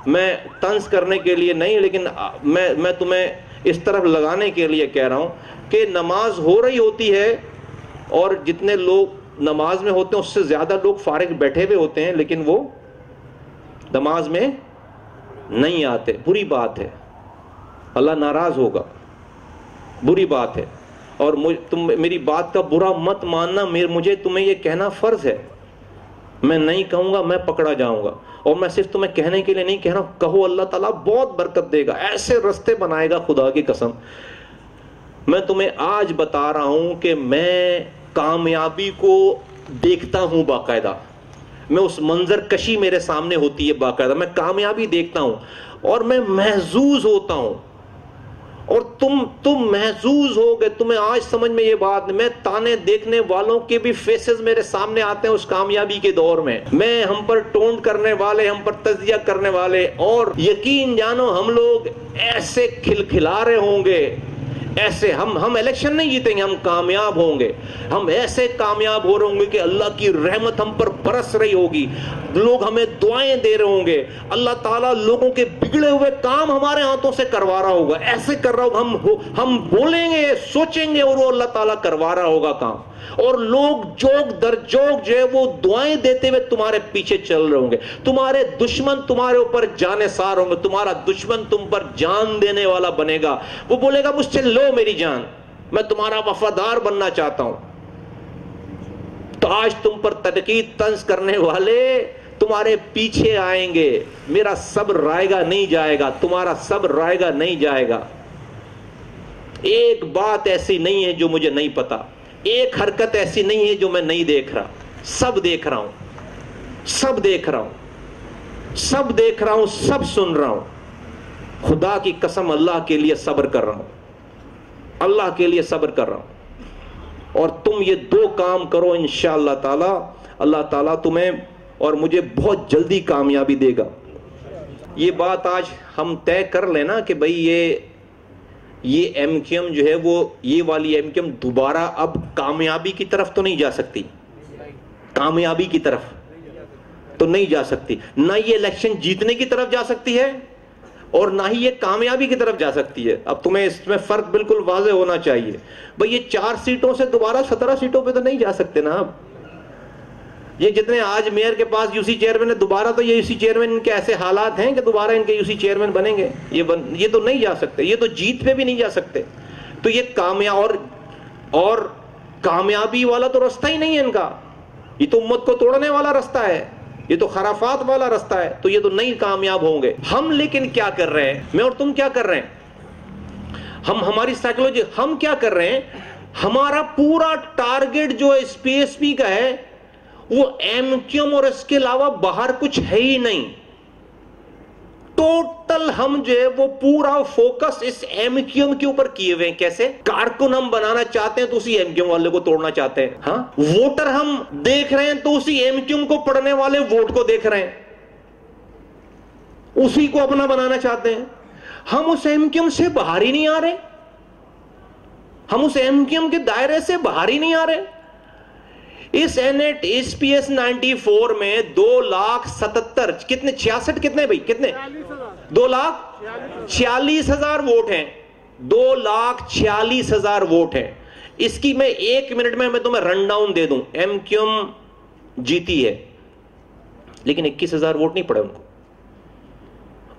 میں طنز کرنے کے لیے نہیں، لیکن میں تمہیں اس طرف لگانے کے لیے کہہ رہا ہوں کہ نماز ہو رہی ہوتی ہے اور جتنے لوگ نماز میں ہوتے ہیں اس سے زیادہ لوگ فارغ بیٹھے ہوئے ہوتے ہیں، لیکن وہ نماز میں نہیں آتے۔ بری بات ہے، اللہ ناراض ہوگا، بری بات ہے۔ اور تم میری بات کا برا مت ماننا، مجھے تمہیں یہ کہنا فرض ہے، میں نہیں کہوں گا میں پکڑا جاؤں گا۔ اور میں صرف تمہیں کہنے کے لیے نہیں کہہ رہا ہوں، کہو، اللہ تعالیٰ بہت برکت دے گا، ایسے رستے بنائے گا، خدا کی قسم۔ میں تمہیں آج بتا رہا ہوں کہ میں کامیابی کو دیکھتا ہوں باقاعدہ، میں اس منظر کشی میرے سامنے ہوتی ہے باقاعدہ، میں کامیابی دیکھتا ہوں اور میں محظوظ ہوتا ہوں۔ اور تم محظوظ ہو گئے، تمہیں آج سمجھ میں یہ بات، میں تانے دیکھنے والوں کے بھی فیسز میرے سامنے آتے ہیں اس کامیابی کے دور میں، میں ہم پر ٹونٹ کرنے والے، ہم پر تجزیہ کرنے والے، اور یقین جانو ہم لوگ ایسے کھلکھلا رہے ہوں گے، ایسے ہم الیکشن نہیں جیتیں گے، ہم کامیاب ہوں گے، ہم ایسے کامیاب ہو رہے ہوں گے کہ اللہ کی رحمت ہم پر برس رہی ہوگی، لوگ ہمیں دعائیں دے رہے ہوں گے، اللہ تعالیٰ لوگوں کے بگڑے ہوئے کام ہمارے ہاتھوں سے کروا رہا ہوگا، ایسے کر رہا ہوگا، ہم بولیں گے، سوچیں گے اور وہ اللہ تعالیٰ کروا رہا ہوگا کام، اور لوگ جوگ در جوگ جو ہے وہ دعائیں دیتے ہوئے تمہارے پیچھے چل رہے ہوں گے، تمہارے دشمن تمہارے اوپر جانے سار ہوں گے، تمہارا دشمن تم پر جان دینے والا بنے گا، وہ بولے گا مجھ سے لو میری جان، میں تمہارا وفادار بننا چاہتا ہوں۔ تو آج تم پر تنقید طنز کرنے والے تمہارے پیچھے آئیں گے، میرا صبر رائے گا نہیں جائے گا، تمہارا صبر رائے گا نہیں جائے گا۔ ایک بات ایسی نہیں ہے جو مجھے نہیں پتا، ایک حرکت ایسی نہیں ہے جو میں نہیں دیکھ رہا، سب دیکھ رہا ہوں، سب دیکھ رہا ہوں، سب دیکھ رہا ہوں، سب سن رہا ہوں۔ خدا کی قسم اللہ کے لیے صبر کر رہا ہوں، اللہ کے لیے صبر کر رہا ہوں۔ اور تم یہ دو کام کرو، انشاءاللہ تعالی اللہ تعالیٰ تمہیں اور مجھے بہت جلدی کامیابی دے گا۔ یہ بات آج ہم طے کر لینا کہ بھئی یہ ایم کیو ایم جو ہے وہ یہ والی ایم کیو ایم دوبارہ اب کامیابی کی طرف تو نہیں جا سکتی، کامیابی کی طرف تو نہیں جا سکتی، نہ یہ الیکشن جیتنے کی طرف جا سکتی ہے اور نہ ہی یہ کامیابی کی طرف جا سکتی ہے۔ اب تمہیں اس میں فرق بالکل واضح ہونا چاہیے، بھئی یہ 4 سیٹوں سے دوبارہ 17 سیٹوں پہ تو نہیں جا سکتے نا۔ اب یہ جتنے آج میئر کے پاس یو سی چیئرمین ہے، دوبارہ تو یہ یو سی چیئرمین ان کے ایسے حالات ہیں کہ دوبارہ ان کے یو سی چیئرمین بنیں گے، یہ تو نہیں جا سکتے، یہ تو جیت پہ بھی نہیں جا سکتے۔ تو یہ اور کامیابی والا تو رستہ ہی نہیں ہے ان کا، یہ تو امت کو توڑنے والا رستہ ہے، یہ تو خرافات والا رستہ ہے، تو یہ تو نہیں کامیاب ہوں گے۔ ہم لیکن کیا کر رہے ہیں، میں اور تم کیا کر رہے ہیں، ہماری سائیکولوجی، ہم کیا کر رہے ہیں، ہمارا پورا ٹارگٹ جو اس پی ایس پی کا ہے وہ ایم کیو ایم اور اس کے علاوہ باہر کچھ ہے ہی نہیں، ٹوٹل ہم جو ہے وہ پورا فوکس اس ایم کیو ایم کے اوپر کیے ہوئے ہیں۔ کیسے کارکن ہم بنانا چاہتے ہیں تو اسی ایم کیو ایم والے کو توڑنا چاہتے ہیں، ہاں ووٹر ہم دیکھ رہے ہیں تو اسی ایم کیو ایم کو پڑھنے والے ووٹ کو دیکھ رہے ہیں، اسی کو اپنا بنانا چاہتے ہیں۔ ہم اس ایم کیو ایم سے باہر ہی نہیں آ رہے، ہم اس ایم کیو ایم کے دائرے سے باہر ہی نہیں آ رہے۔ اس اینٹ اس پی ایس 94 میں 2,77,000 کتنے 66 کتنے بھائی کتنے 2,46,000 ووٹ ہیں، 2,46,000 ووٹ ہیں۔ اس کی میں 1 منٹ میں تمہیں رن ڈاؤن دے دوں، ایم کیو ایم جیتی ہے لیکن 21,000 ووٹ نہیں پڑے ان کو،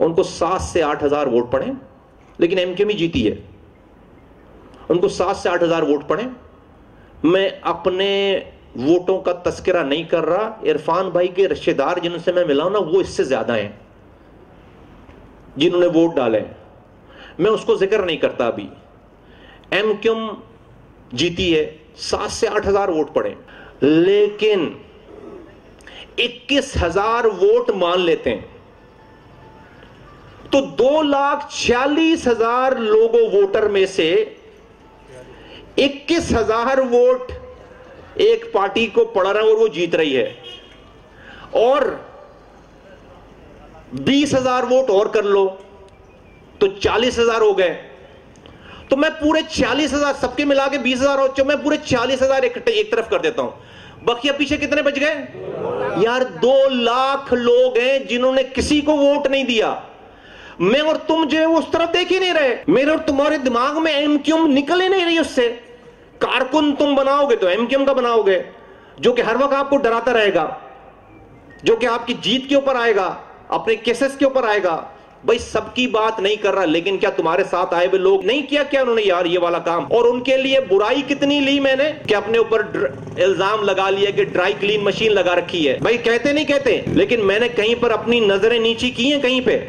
ان کو 7 سے 8 ہزار ووٹ پڑے، لیکن ایم کیو ایم ہی جیتی ہے، ان کو 7 سے 8 ہزار ووٹ پڑے. میں اپنے ووٹوں کا تذکرہ نہیں کر رہا، عرفان بھائی کے رشتہ دار جن سے میں ملا ہوں نا وہ اس سے زیادہ ہیں جنہوں نے ووٹ ڈالے، میں اس کو ذکر نہیں کرتا. ابھی ایم کیو ایم جیتی ہے، 7 سے 8 ہزار ووٹ پڑے، لیکن 21,000 ووٹ مان لیتے ہیں تو 2,46,000 لوگوں ووٹر میں سے 21,000 ووٹ ایک پارٹی کو پڑ رہا ہے اور وہ جیت رہی ہے، اور 20,000 ووٹ اور کر لو تو 40,000 ہو گئے. تو میں پورے 40,000 سب کے ملا کے 20,000 ہو، میں پورے 40,000 ایک طرف کر دیتا ہوں. بقیہ پیچھے کتنے بچ گئے یار؟ 2 لاکھ لوگ ہیں جنہوں نے کسی کو ووٹ نہیں دیا. میں اور تم جو ہے اس طرف دیکھ ہی نہیں رہے. میرے اور تمہارے دماغ میں ایم کیو ایم نکل ہی نہیں رہی. اس سے کارکن تم بناؤ گے تو ایم کیو ایم کا بناؤ گے، جو کہ ہر وقت آپ کو ڈراتا رہے گا، جو کہ آپ کی جیت کے اوپر آئے گا، اپنے کیسز کے اوپر آئے گا. بھائی سب کی بات نہیں کر رہا، لیکن کیا تمہارے ساتھ آئے ہوئے لوگ نہیں کیا کیا انہوں نے یار یہ والا کام؟ اور ان کے لیے برائی کتنی لی میں نے کہ اپنے اوپر الزام لگا لیا کہ ڈرائی کلین مشین لگا رکھی ہے. بھائی کہتے نہیں کہتے، لیکن میں نے کہیں پر اپنی نظریں نیچی کی ہیں، کہیں پہ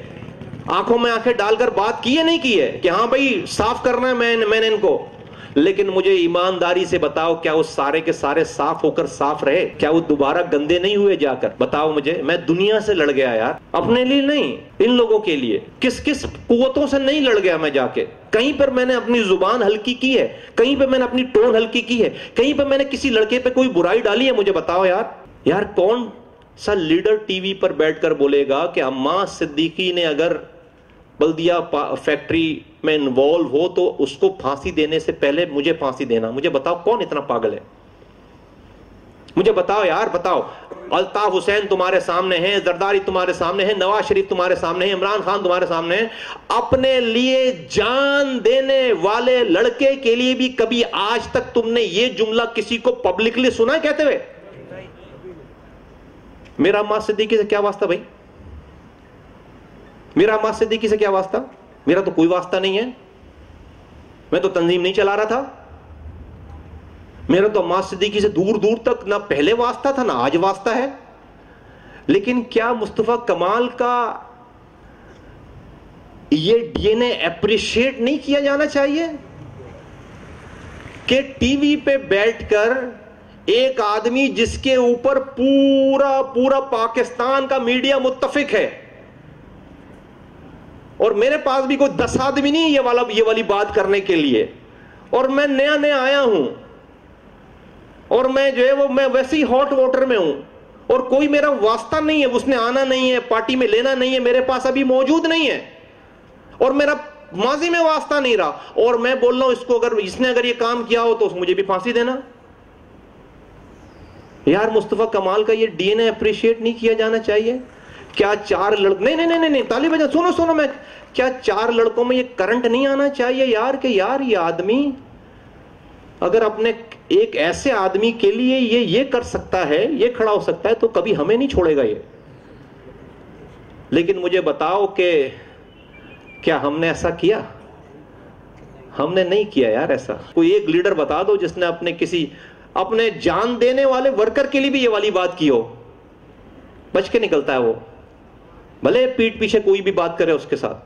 آنکھوں میں آنکھیں ڈال کر بات کی ہے نہیں کی ہے کہ ہاں بھائی صاف کرنا ہے میں نے ان کو. لیکن مجھے ایمانداری سے بتاؤ کیا وہ سارے کے سارے صاف ہو کر صاف رہے؟ کیا وہ دوبارہ گندے نہیں ہوئے جا کر؟ بتاؤ مجھے. میں دنیا سے لڑ گیا یار، اپنے لیے نہیں، ان لوگوں کے لیے. کس قوتوں سے نہیں لڑ گیا میں جا کے. کہیں پر میں نے اپنی زبان ہلکی کی ہے، کہیں پہ میں نے اپنی ٹون ہلکی کی ہے، کہیں پہ میں نے کسی لڑکے پہ کوئی برائی ڈالی ہے؟ مجھے بتاؤ یار کون سا لیڈر ٹی وی پر بیٹھ کر بولے گا کہ عمار صدیقی نے اگر بلدیہ فیکٹری میں انوالو ہو تو اس کو پھانسی دینے سے پہلے مجھے پھانسی دینا؟ مجھے بتاؤ کون اتنا پاگل ہے؟ مجھے بتاؤ یار، بتاؤ. الطاف حسین تمہارے سامنے ہیں، زرداری تمہارے سامنے ہیں، نواز شریف تمہارے سامنے ہیں، عمران خان تمہارے سامنے ہیں. اپنے لیے جان دینے والے لڑکے کے لیے بھی کبھی آج تک تم نے یہ جملہ کسی کو پبلکلی سنا ہے کہتے ہوئے؟ میرا عمار صدیقی سے کیا واسطہ بھائی؟ میرا عمار صدیقی سے کیا واسطہ؟ میرا تو کوئی واسطہ نہیں ہے، میں تو تنظیم نہیں چلا رہا تھا. میرا تو عمار صدیقی سے دور دور تک نہ پہلے واسطہ تھا نہ آج واسطہ ہے. لیکن کیا مصطفیٰ کمال کا یہ ڈی این اے اپریشیٹ نہیں کیا جانا چاہیے کہ ٹی وی پہ بیٹھ کر ایک آدمی جس کے اوپر پورا پاکستان کا میڈیا متفق ہے، اور میرے پاس بھی کوئی 10 آدمی نہیں یہ والی بات کرنے کے لیے، اور میں نیا آیا ہوں، اور میں جو ہے وہ میں ویسے ہی ہاٹ واٹر میں ہوں، اور کوئی میرا واسطہ نہیں ہے، اس نے آنا نہیں ہے، پارٹی میں لینا نہیں ہے، میرے پاس ابھی موجود نہیں ہے، اور میرا ماضی میں واسطہ نہیں رہا، اور میں بول رہا ہوں اس نے اگر یہ کام کیا ہو تو مجھے بھی پھانسی دینا. یار مصطفیٰ کمال کا یہ ڈی این اے اپریشیٹ نہیں کیا جانا چاہیے؟ کیا 4 لڑکے نہیں طالب علم سنو میں کیا 4 لڑکوں میں یہ کرنٹ نہیں آنا چاہیے یار کہ یار یہ آدمی اگر اپنے ایک ایسے آدمی کے لیے یہ کر سکتا ہے، یہ کھڑا ہو سکتا ہے، تو کبھی ہمیں نہیں چھوڑے گا یہ. لیکن مجھے بتاؤ کہ کیا ہم نے ایسا کیا؟ ہم نے نہیں کیا یار ایسا. کوئی ایک لیڈر بتا دو جس نے اپنے جان دینے والے ورکر کے لیے بھی یہ والی بات کی ہو. بچ کے نکلتا ہے وہ، بھلے پیٹ پیچھے کوئی بھی بات کرے اس کے ساتھ.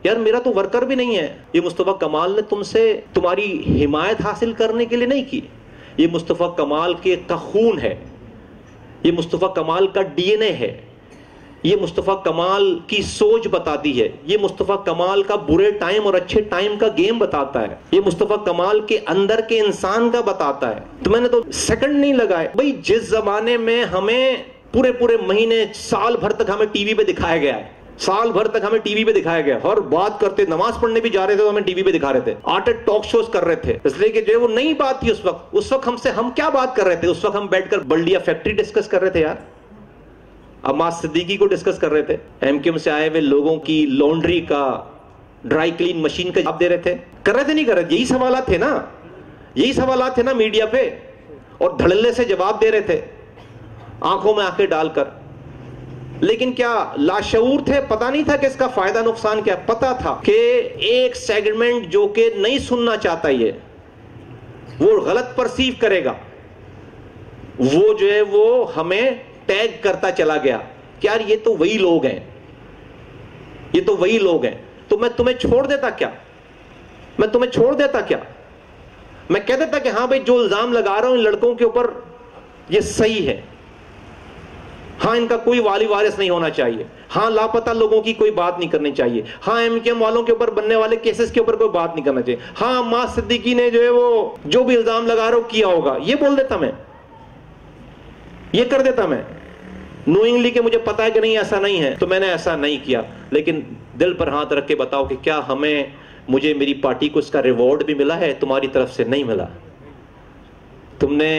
یار میرا تو ورکر بھی نہیں ہے. یہ مصطفیٰ کمال نے تم سے تمہاری حمایت حاصل کرنے کے لیے نہیں کی. یہ مصطفیٰ کمال کا خون ہے، یہ مصطفیٰ کمال کا ڈی این اے ہے، یہ مصطفیٰ کمال کی سوچ بتاتی ہے، یہ مصطفیٰ کمال کا برے ٹائم اور اچھے ٹائم کا گیم بتاتا ہے، یہ مصطفیٰ کمال کے اندر کے انسان کا بتاتا ہے. تو میں نے تو سیکنڈ نہیں لگائے. بھئی جس زمانے میں ہمیں پورے مہینے سال بھر تک ہمیں ٹی وی پہ دکھایا گیا ہے، سال بھر تک ہمیں ٹی وی پہ دکھایا گیا، ہر بات کرتے، نماز پڑھنے بھی جا رہے تھے تو ہمیں ٹی وی پہ دکھا رہے تھے، آرٹڈ ٹاک شوز کر رہے تھے، اس لیے کہ جو وہ نئی بات تھی اس وقت ہم کیا بات کر رہے تھے؟ اس وقت ہم بیٹھ کر بلدیہ فیکٹری ڈسکس کر رہے تھے یار، عمار صدیقی کو ڈسکس کر رہے تھے، ایم کیو ایم سے آئے ہوئے لوگوں کی لانڈری کا، ڈرائی کلین مشین کا جواب دے رہے تھے. کر رہے تھے نہیں کر رہے؟ یہی سوالات تھے نا میڈیا پہ، اور دھڑلے سے جواب دے رہے تھے آنکھوں میں آنکھیں ڈال کر. لیکن کیا لاشعور تھے؟ پتہ نہیں تھا کہ اس کا فائدہ نقصان کیا؟ پتہ تھا کہ ایک سیگمنٹ جو کہ نہیں سننا چاہتا یہ، وہ غلط پرسیو کرے گا، وہ جو ہے وہ ہمیں ٹیگ کرتا چلا گیا کہ یار یہ تو وہی لوگ ہیں، یہ تو وہی لوگ ہیں، تو میں تمہیں چھوڑ دیتا کیا؟ میں تمہیں چھوڑ دیتا کیا؟ میں کہہ دیتا کہ ہاں بھائی جو الزام لگا رہا ہوں ان لڑکوں کے اوپر یہ صحیح ہے، ہاں ان کا کوئی والی وارث نہیں ہونا چاہیے، ہاں لاپتہ لوگوں کی کوئی بات نہیں کرنی چاہیے، ہاں ایم کیو ایم والوں کے اوپر بننے والے کیسز کے اوپر کوئی بات نہیں کرنا چاہیے، ہاں عماد صدیقی نے جو ہے وہ جو بھی الزام لگا رہا ہو کیا ہوگا، یہ بول دیتا میں، یہ کر دیتا میں نوئنگلی کہ مجھے پتا ہے کہ نہیں ایسا نہیں ہے، تو میں نے ایسا نہیں کیا۔ لیکن دل پر ہاتھ رکھ کے بتاؤ کہ کیا مجھے میری پارٹی کو اس کا ریوارڈ بھی ملا ہے؟ تمہاری طرف سے نہیں ملا۔ تم نے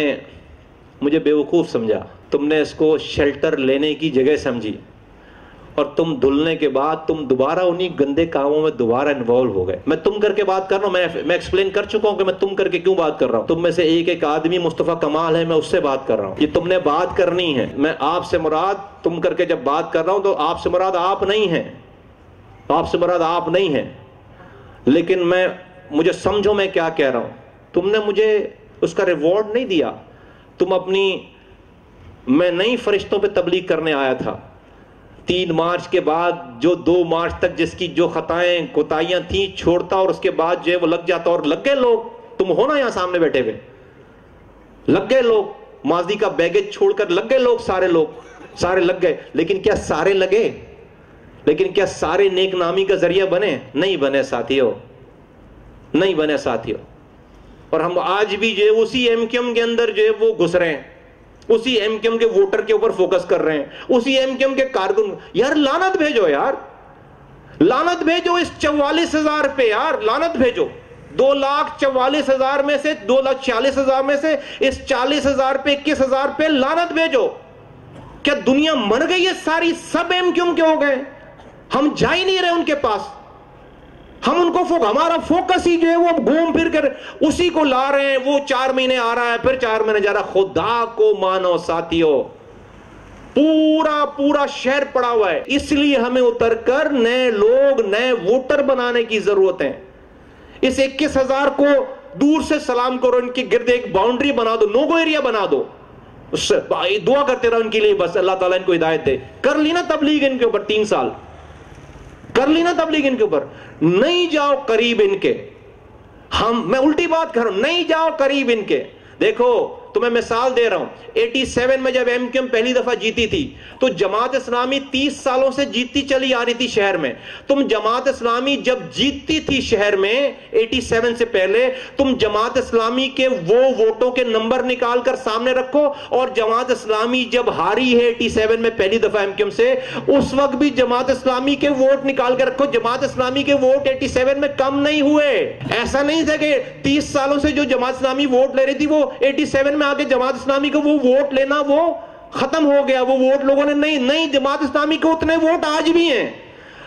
مجھے بیوقوف سمجھا، تم نے اس کو شیلٹر لینے کی جگہ سمجھی، اور تم دھلنے کے بعد تم دوبارہ انہی گندے کاموں میں دوبارہ انوالو ہو گئے۔ میں تم کر کے بات کر رہا ہوں، میں ایکسپلین کر چکا ہوں کہ میں تم کر کے کیوں بات کر رہا ہوں۔ تم میں سے ایک آدمی مصطفیٰ کمال ہے، میں اس سے بات کر رہا ہوں، یہ تم نے بات کرنی ہے۔ میں آپ سے مراد تم کر کے جب بات کر رہا ہوں تو آپ سے مراد آپ نہیں ہیں، آپ سے مراد آپ نہیں ہیں، لیکن مجھے سمجھو میں کیا کہہ رہا ہوں۔ تم نے مجھے اس کا ریوارڈ نہیں دیا، تم میں نئی فرشتوں پہ تبلیغ کرنے آیا تھا۔ 3 مارچ کے بعد جو 2 مارچ تک جس کی جو خطائیں کوتاہیاں تھیں چھوڑتا، اور اس کے بعد جو ہے وہ لگ جاتا، اور لگ گئے لوگ، تم ہونا یہاں سامنے بیٹھے ہوئے، لگ گئے لوگ، ماضی کا بیگیج چھوڑ کر لگ گئے لوگ، سارے لگ گئے۔ لیکن کیا سارے لگے؟ لیکن کیا سارے نیک نامی کا ذریعہ بنے؟ نہیں بنے ساتھیوں، نہیں بنے ساتھیوں۔ اور ہم آج بھی جو ہے اسی ایم کیو ایم کے اندر جو ہے وہ گھس رہے ہیں، اسی ایم کیو ایم کے ووٹر کے اوپر فوکس کر رہے ہیں، اسی ایم کیو ایم کے کارکن۔ یار لعنت بھیجو، یار لعنت بھیجو اس 44,000 پہ، یار لعنت بھیجو۔ 2,44,000 میں سے 2,40,000 میں سے اس 40,000 پہ 21,000 پہ لعنت بھیجو۔ کیا دنیا مر گئی ہے ساری؟ سب ایم کیو ایم کے ہو گئے، ہم جا ہی نہیں رہے ان کے پاس، ہم ان کو ہمارا فوکس ہی جو ہے وہ گھوم پھر کر اسی کو لا رہے ہیں۔ وہ 4 مہینے آ رہا ہے، پھر 4 مہینے جا رہا ہے۔ خدا کو مانو ساتھیوں، پورا شہر پڑا ہوا ہے۔ اس لیے ہمیں اتر کر نئے لوگ، نئے ووٹر بنانے کی ضرورت ہے۔ اس 21,000 کو دور سے سلام کرو، ان کے گرد ایک باؤنڈری بنا دو، نو گو ایریا بنا دو، دعا کرتے رہو ان کے لیے، بس اللہ تعالیٰ ان کو ہدایت دے۔ کر لی نا تبلیغ ان کے اوپر 3 سال، کر لی نا تبلیغ ان کے اوپر۔ نہیں جاؤ قریب ان کے، میں الٹی بات کر رہا ہوں، نہیں جاؤ قریب ان کے۔ دیکھو تمہیں مثال دے رہا ہوں، 87 میں جب ایم کیو ایم پہلی دفعہ جیتی تھی تو جماعت اسلامی 30 سالوں سے جیتتی چلی آ رہی تھی شہر میں۔ تم جماعت اسلامی جب جیتتی تھی شہر میں 87 سے پہلے، تم جماعت اسلامی کے وہ ووٹوں کے نمبر نکال کر سامنے رکھو، اور جماعت اسلامی جب ہاری ہے 87 میں پہلی دفعہ ایم کیو ایم سے، اس وقت بھی جماعت اسلامی کے ووٹ نکال کر رکھو، جماعت اسلامی کے ووٹ 87 میں کم نہیں ہوئے۔ ایسا نہیں تھا کہ 30 سالوں سے جو جماعت اسلامی ووٹ لے رہی تھی وہ 87 میں آگے جماعت اسلامی کو وہ ووٹ لینا وہ ختم ہو گیا، وہ ووٹ لوگوں نے نہیں، جماعت اسلامی کو اتنے ووٹ آج بھی ہیں۔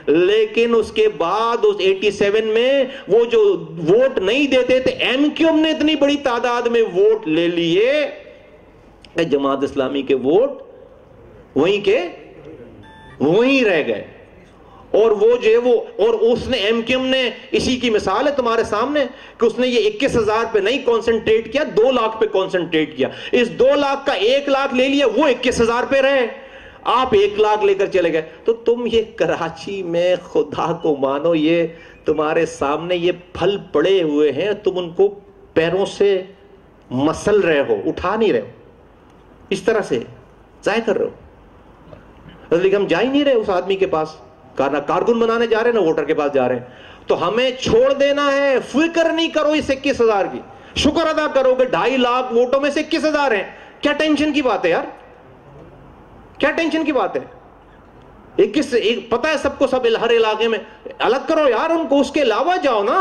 لیکن اس کے بعد اس 87 میں وہ جو ووٹ نہیں دیتے تھے، ایم کیو ایم نے اتنی بڑی تعداد میں ووٹ لے لیے کہ جماعت اسلامی کے ووٹ وہیں کے وہیں رہ گئے۔ اور وہ جو ہے وہ، اور اس نے ایم کیو ایم نے، اسی کی مثال ہے تمہارے سامنے کہ اس نے یہ 21,000 پہ نہیں کانسنٹریٹ کیا، 2 لاکھ پہ کانسنٹریٹ کیا۔ اس 2 لاکھ کا 1 لاکھ لے لیا، وہ 21,000 پہ رہے، آپ 1 لاکھ لے کر چلے گئے۔ تو تم یہ کراچی میں خدا کو مانو، یہ تمہارے سامنے یہ پھل پڑے ہوئے ہیں، تم ان کو پیروں سے مسل رہے ہو، اٹھا نہیں رہے ہو، اس طرح سے ضائع کر رہے ہو۔ لیکن ہم جا ہی نہیں رہے اس آدمی کے پاس، نہ کارکن بنانے جا رہے ہیں نہ ووٹر کے پاس جا رہے ہیں۔ تو ہمیں چھوڑ دینا ہے، فکر نہیں کرو اس 21,000 کی، شکر ادا کرو کہ 2.5 لاکھ ووٹوں میں سے 21,000 ہیں۔ کیا ٹینشن کی بات ہے یار، کیا ٹینشن کی بات ہے؟ پتہ ہے سب کو، سب ہر علاقے میں، الگ کرو یار ان کو، اس کے علاوہ جاؤ نا،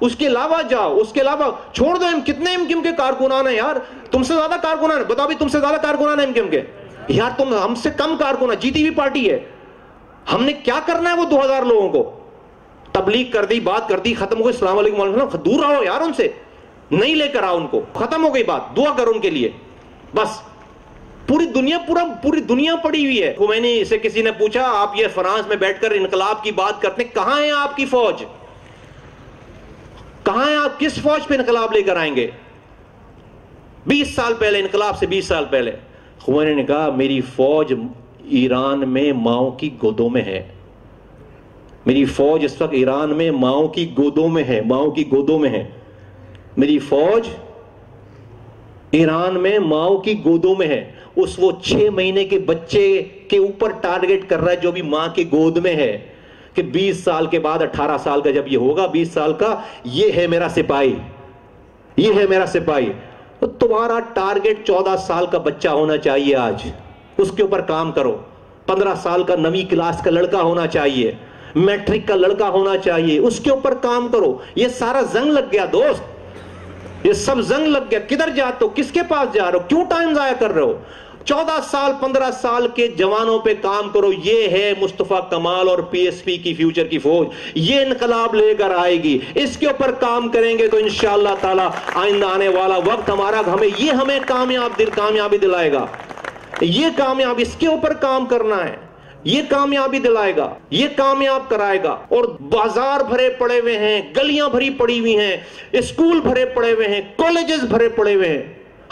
اس کے علاوہ جاؤ، اس کے علاوہ چھوڑ دو۔ کتنے ایم کیو ایم کے کارکنان ہیں یار؟ تم سے زیادہ کارکنان، بتاؤ بھی، تم سے زیادہ کارکنان ہیں ایم کیو ایم کے یار؟ تم ہم سے کم کارکنان، جیتی ہوئی پارٹی ہے۔ ہم نے کیا کرنا ہے وہ 2,000 لوگوں کو؟ تبلیغ کر دی، بات کر دی، ختم ہو گئی، السلام علیکم، دور رہو یار ان سے، نہیں لے کر آؤ ان کو، ختم ہو گئی بات، دعا کرو ان کے لیے بس۔ پوری دنیا پڑی ہوئی ہے. خمینی سے کسی نے پوچھا آپ یہ فرانس میں بیٹھ کر انقلاب کی بات کرتے ہیں, کہاں ہے آپ کی فوج؟ کہاں ہے آپ؟ کس فوج پہ انقلاب لے کر آئیں گے؟ 20 سال پہلے, انقلاب سے 20 سال پہلے خمینی نے کہا میری فوج ایران میں ماؤں کی گودوں میں ہے. میری فوج اس وقت ایران میں ماؤں کی گودوں میں ہے, ماؤں کی گودوں میں ہے. میری فوج ایران میں ماؤں کی گودوں میں ہے. وہ 6 مہینے کے بچے کے اوپر ٹارگٹ کر رہا ہے جو بھی ماں کی گود میں ہے, کہ 20 سال کے بعد 18 سال کا جب یہ ہوگا, 20 سال کا, یہ ہے میرا سپاہی, یہ ہے میرا سپاہی. تو تمہارا ٹارگٹ 14 سال کا بچہ ہونا چاہیے آج, اس کے اوپر کام کرو. 15 سال کا 9ویں کلاس کا لڑکا ہونا چاہیے, میٹرک کا لڑکا ہونا چاہیے, اس کے اوپر کام کرو. یہ سارا زنگ لگ گیا دوست, یہ سب زنگ لگ گیا. کدھر جاتے ہو؟ کس کے پاس جا رہے ہو؟ کیوں ٹائم ضائع کر رہے ہو؟ 14 سال 15 سال کے جوانوں پہ کام کرو. یہ ہے مصطفیٰ کمال اور پی ایس پی کی فیوچر کی فوج. یہ انقلاب لے کر آئے گی. اس کے اوپر کام کریں گے تو انشاءاللہ تعالی آئندہ آنے والا وقت ہمیں کامیابی دلائے گا. یہ کامیاب, اس کے اوپر کام کرنا ہے. یہ کامیابی دلائے گا, یہ کامیاب کرائے گا. اور بازار بھرے پڑے ہوئے ہیں, گلیاں بھری پڑی ہوئی ہیں, اسکول بھرے پڑے ہوئے ہیں, کالجز بھرے پڑے ہوئے ہیں.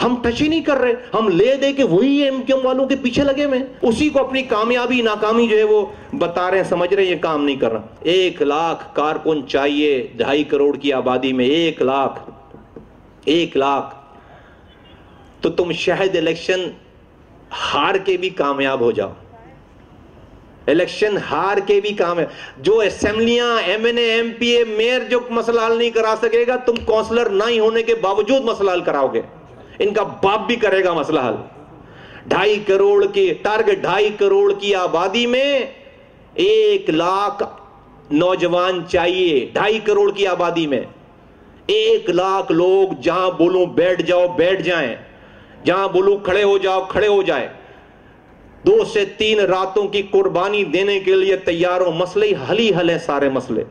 ہم ٹچ ہی نہیں کر رہے. ہم لے دے کے وہی ایم کیو ایم والوں کے پیچھے لگے ہوئے ہیں, اسی کو اپنی کامیابی ناکامی جو ہے وہ بتا رہے ہیں, سمجھ رہے ہیں یہ کام نہیں کر رہا. 1 لاکھ کارکن چاہیے 2.5 کروڑ کی آبادی میں. 1 لاکھ. تو تم شاید الیکشن ہار کے بھی کامیاب ہو جاؤ, الیکشن ہار کے بھی کام ہے. جو اسمبلیاں, ایم این اے, ایم پی اے, میئر جو مسئلہ حل نہیں کرا سکے گا, تم کونسلر نہیں ہونے کے باوجود مسئلہ حل کراؤ گے. ان کا باپ بھی کرے گا مسئلہ حل. 2.5 کروڑ کی ٹارگٹ, 2.5 کروڑ کی آبادی میں 1 لاکھ نوجوان چاہیے. 2.5 کروڑ کی آبادی میں 1 لاکھ لوگ. جہاں بولوں بیٹھ جاؤ بیٹھ جائیں, جہاں بولوں کھڑے ہو جاؤ کھڑے ہو جائے. 2 سے 3 راتوں کی قربانی دینے کے لیے تیار ہو. مسئلے حل ہیں سارے مسئلے.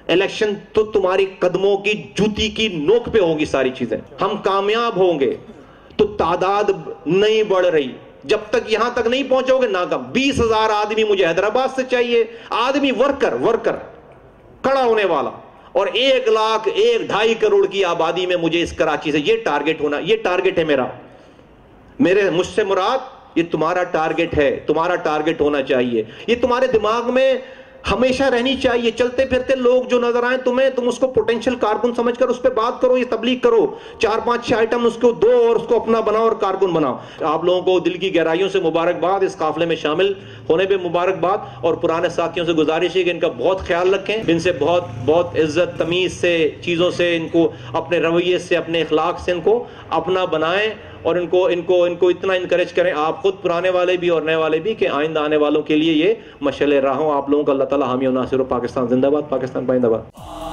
الیکشن تو تمہاری قدموں کی جوتی کی نوک پہ ہوگی ساری چیزیں. ہم کامیاب ہوں گے تو تعداد نہیں بڑھ رہی. جب تک یہاں تک نہیں پہنچو گے ناکام. 20,000 آدمی مجھے حیدرآباد سے چاہیے, آدمی ورکر کھڑا ہونے والا. اور 1 لاکھ 2.5 کروڑ کی آبادی میں مجھے اس کراچی سے یہ ٹارگٹ ہونا, یہ ٹارگٹ ہے میرا. مجھ سے مراد یہ تمہارا ٹارگٹ ہے, تمہارا ٹارگٹ ہونا چاہیے. یہ تمہارے دماغ میں ہمیشہ رہنی چاہیے. چلتے پھرتے لوگ جو نظر آئیں تمہیں, تم اس کو پوٹینشل کارکن سمجھ کر اس پہ بات کرو, یہ تبلیغ کرو. 4-5 آئٹم اس کو دو اور اس کو اپنا بناؤ اور کارکن بناؤ. آپ لوگوں کو دل کی گہرائیوں سے مبارکباد, اس قافلے میں شامل ہونے پہ مبارکباد. اور پرانے ساتھیوں سے گزارش ہے کہ ان کا بہت خیال رکھیں, ان سے بہت عزت تمیز سے, چیزوں سے, ان کو اپنے رویے سے, اپنے اخلاق سے ان کو اپنا بنائیں, اور ان کو اتنا انکریج کریں, آپ خود پرانے والے بھی اور نئے والے بھی, کہ آئندہ آنے والوں کے لیے یہ مشعل راہ ہوں. آپ لوگوں کا اللہ تعالی حامی و ناصر ہو. پاکستان زندہ باد, پاکستان پائندہ باد.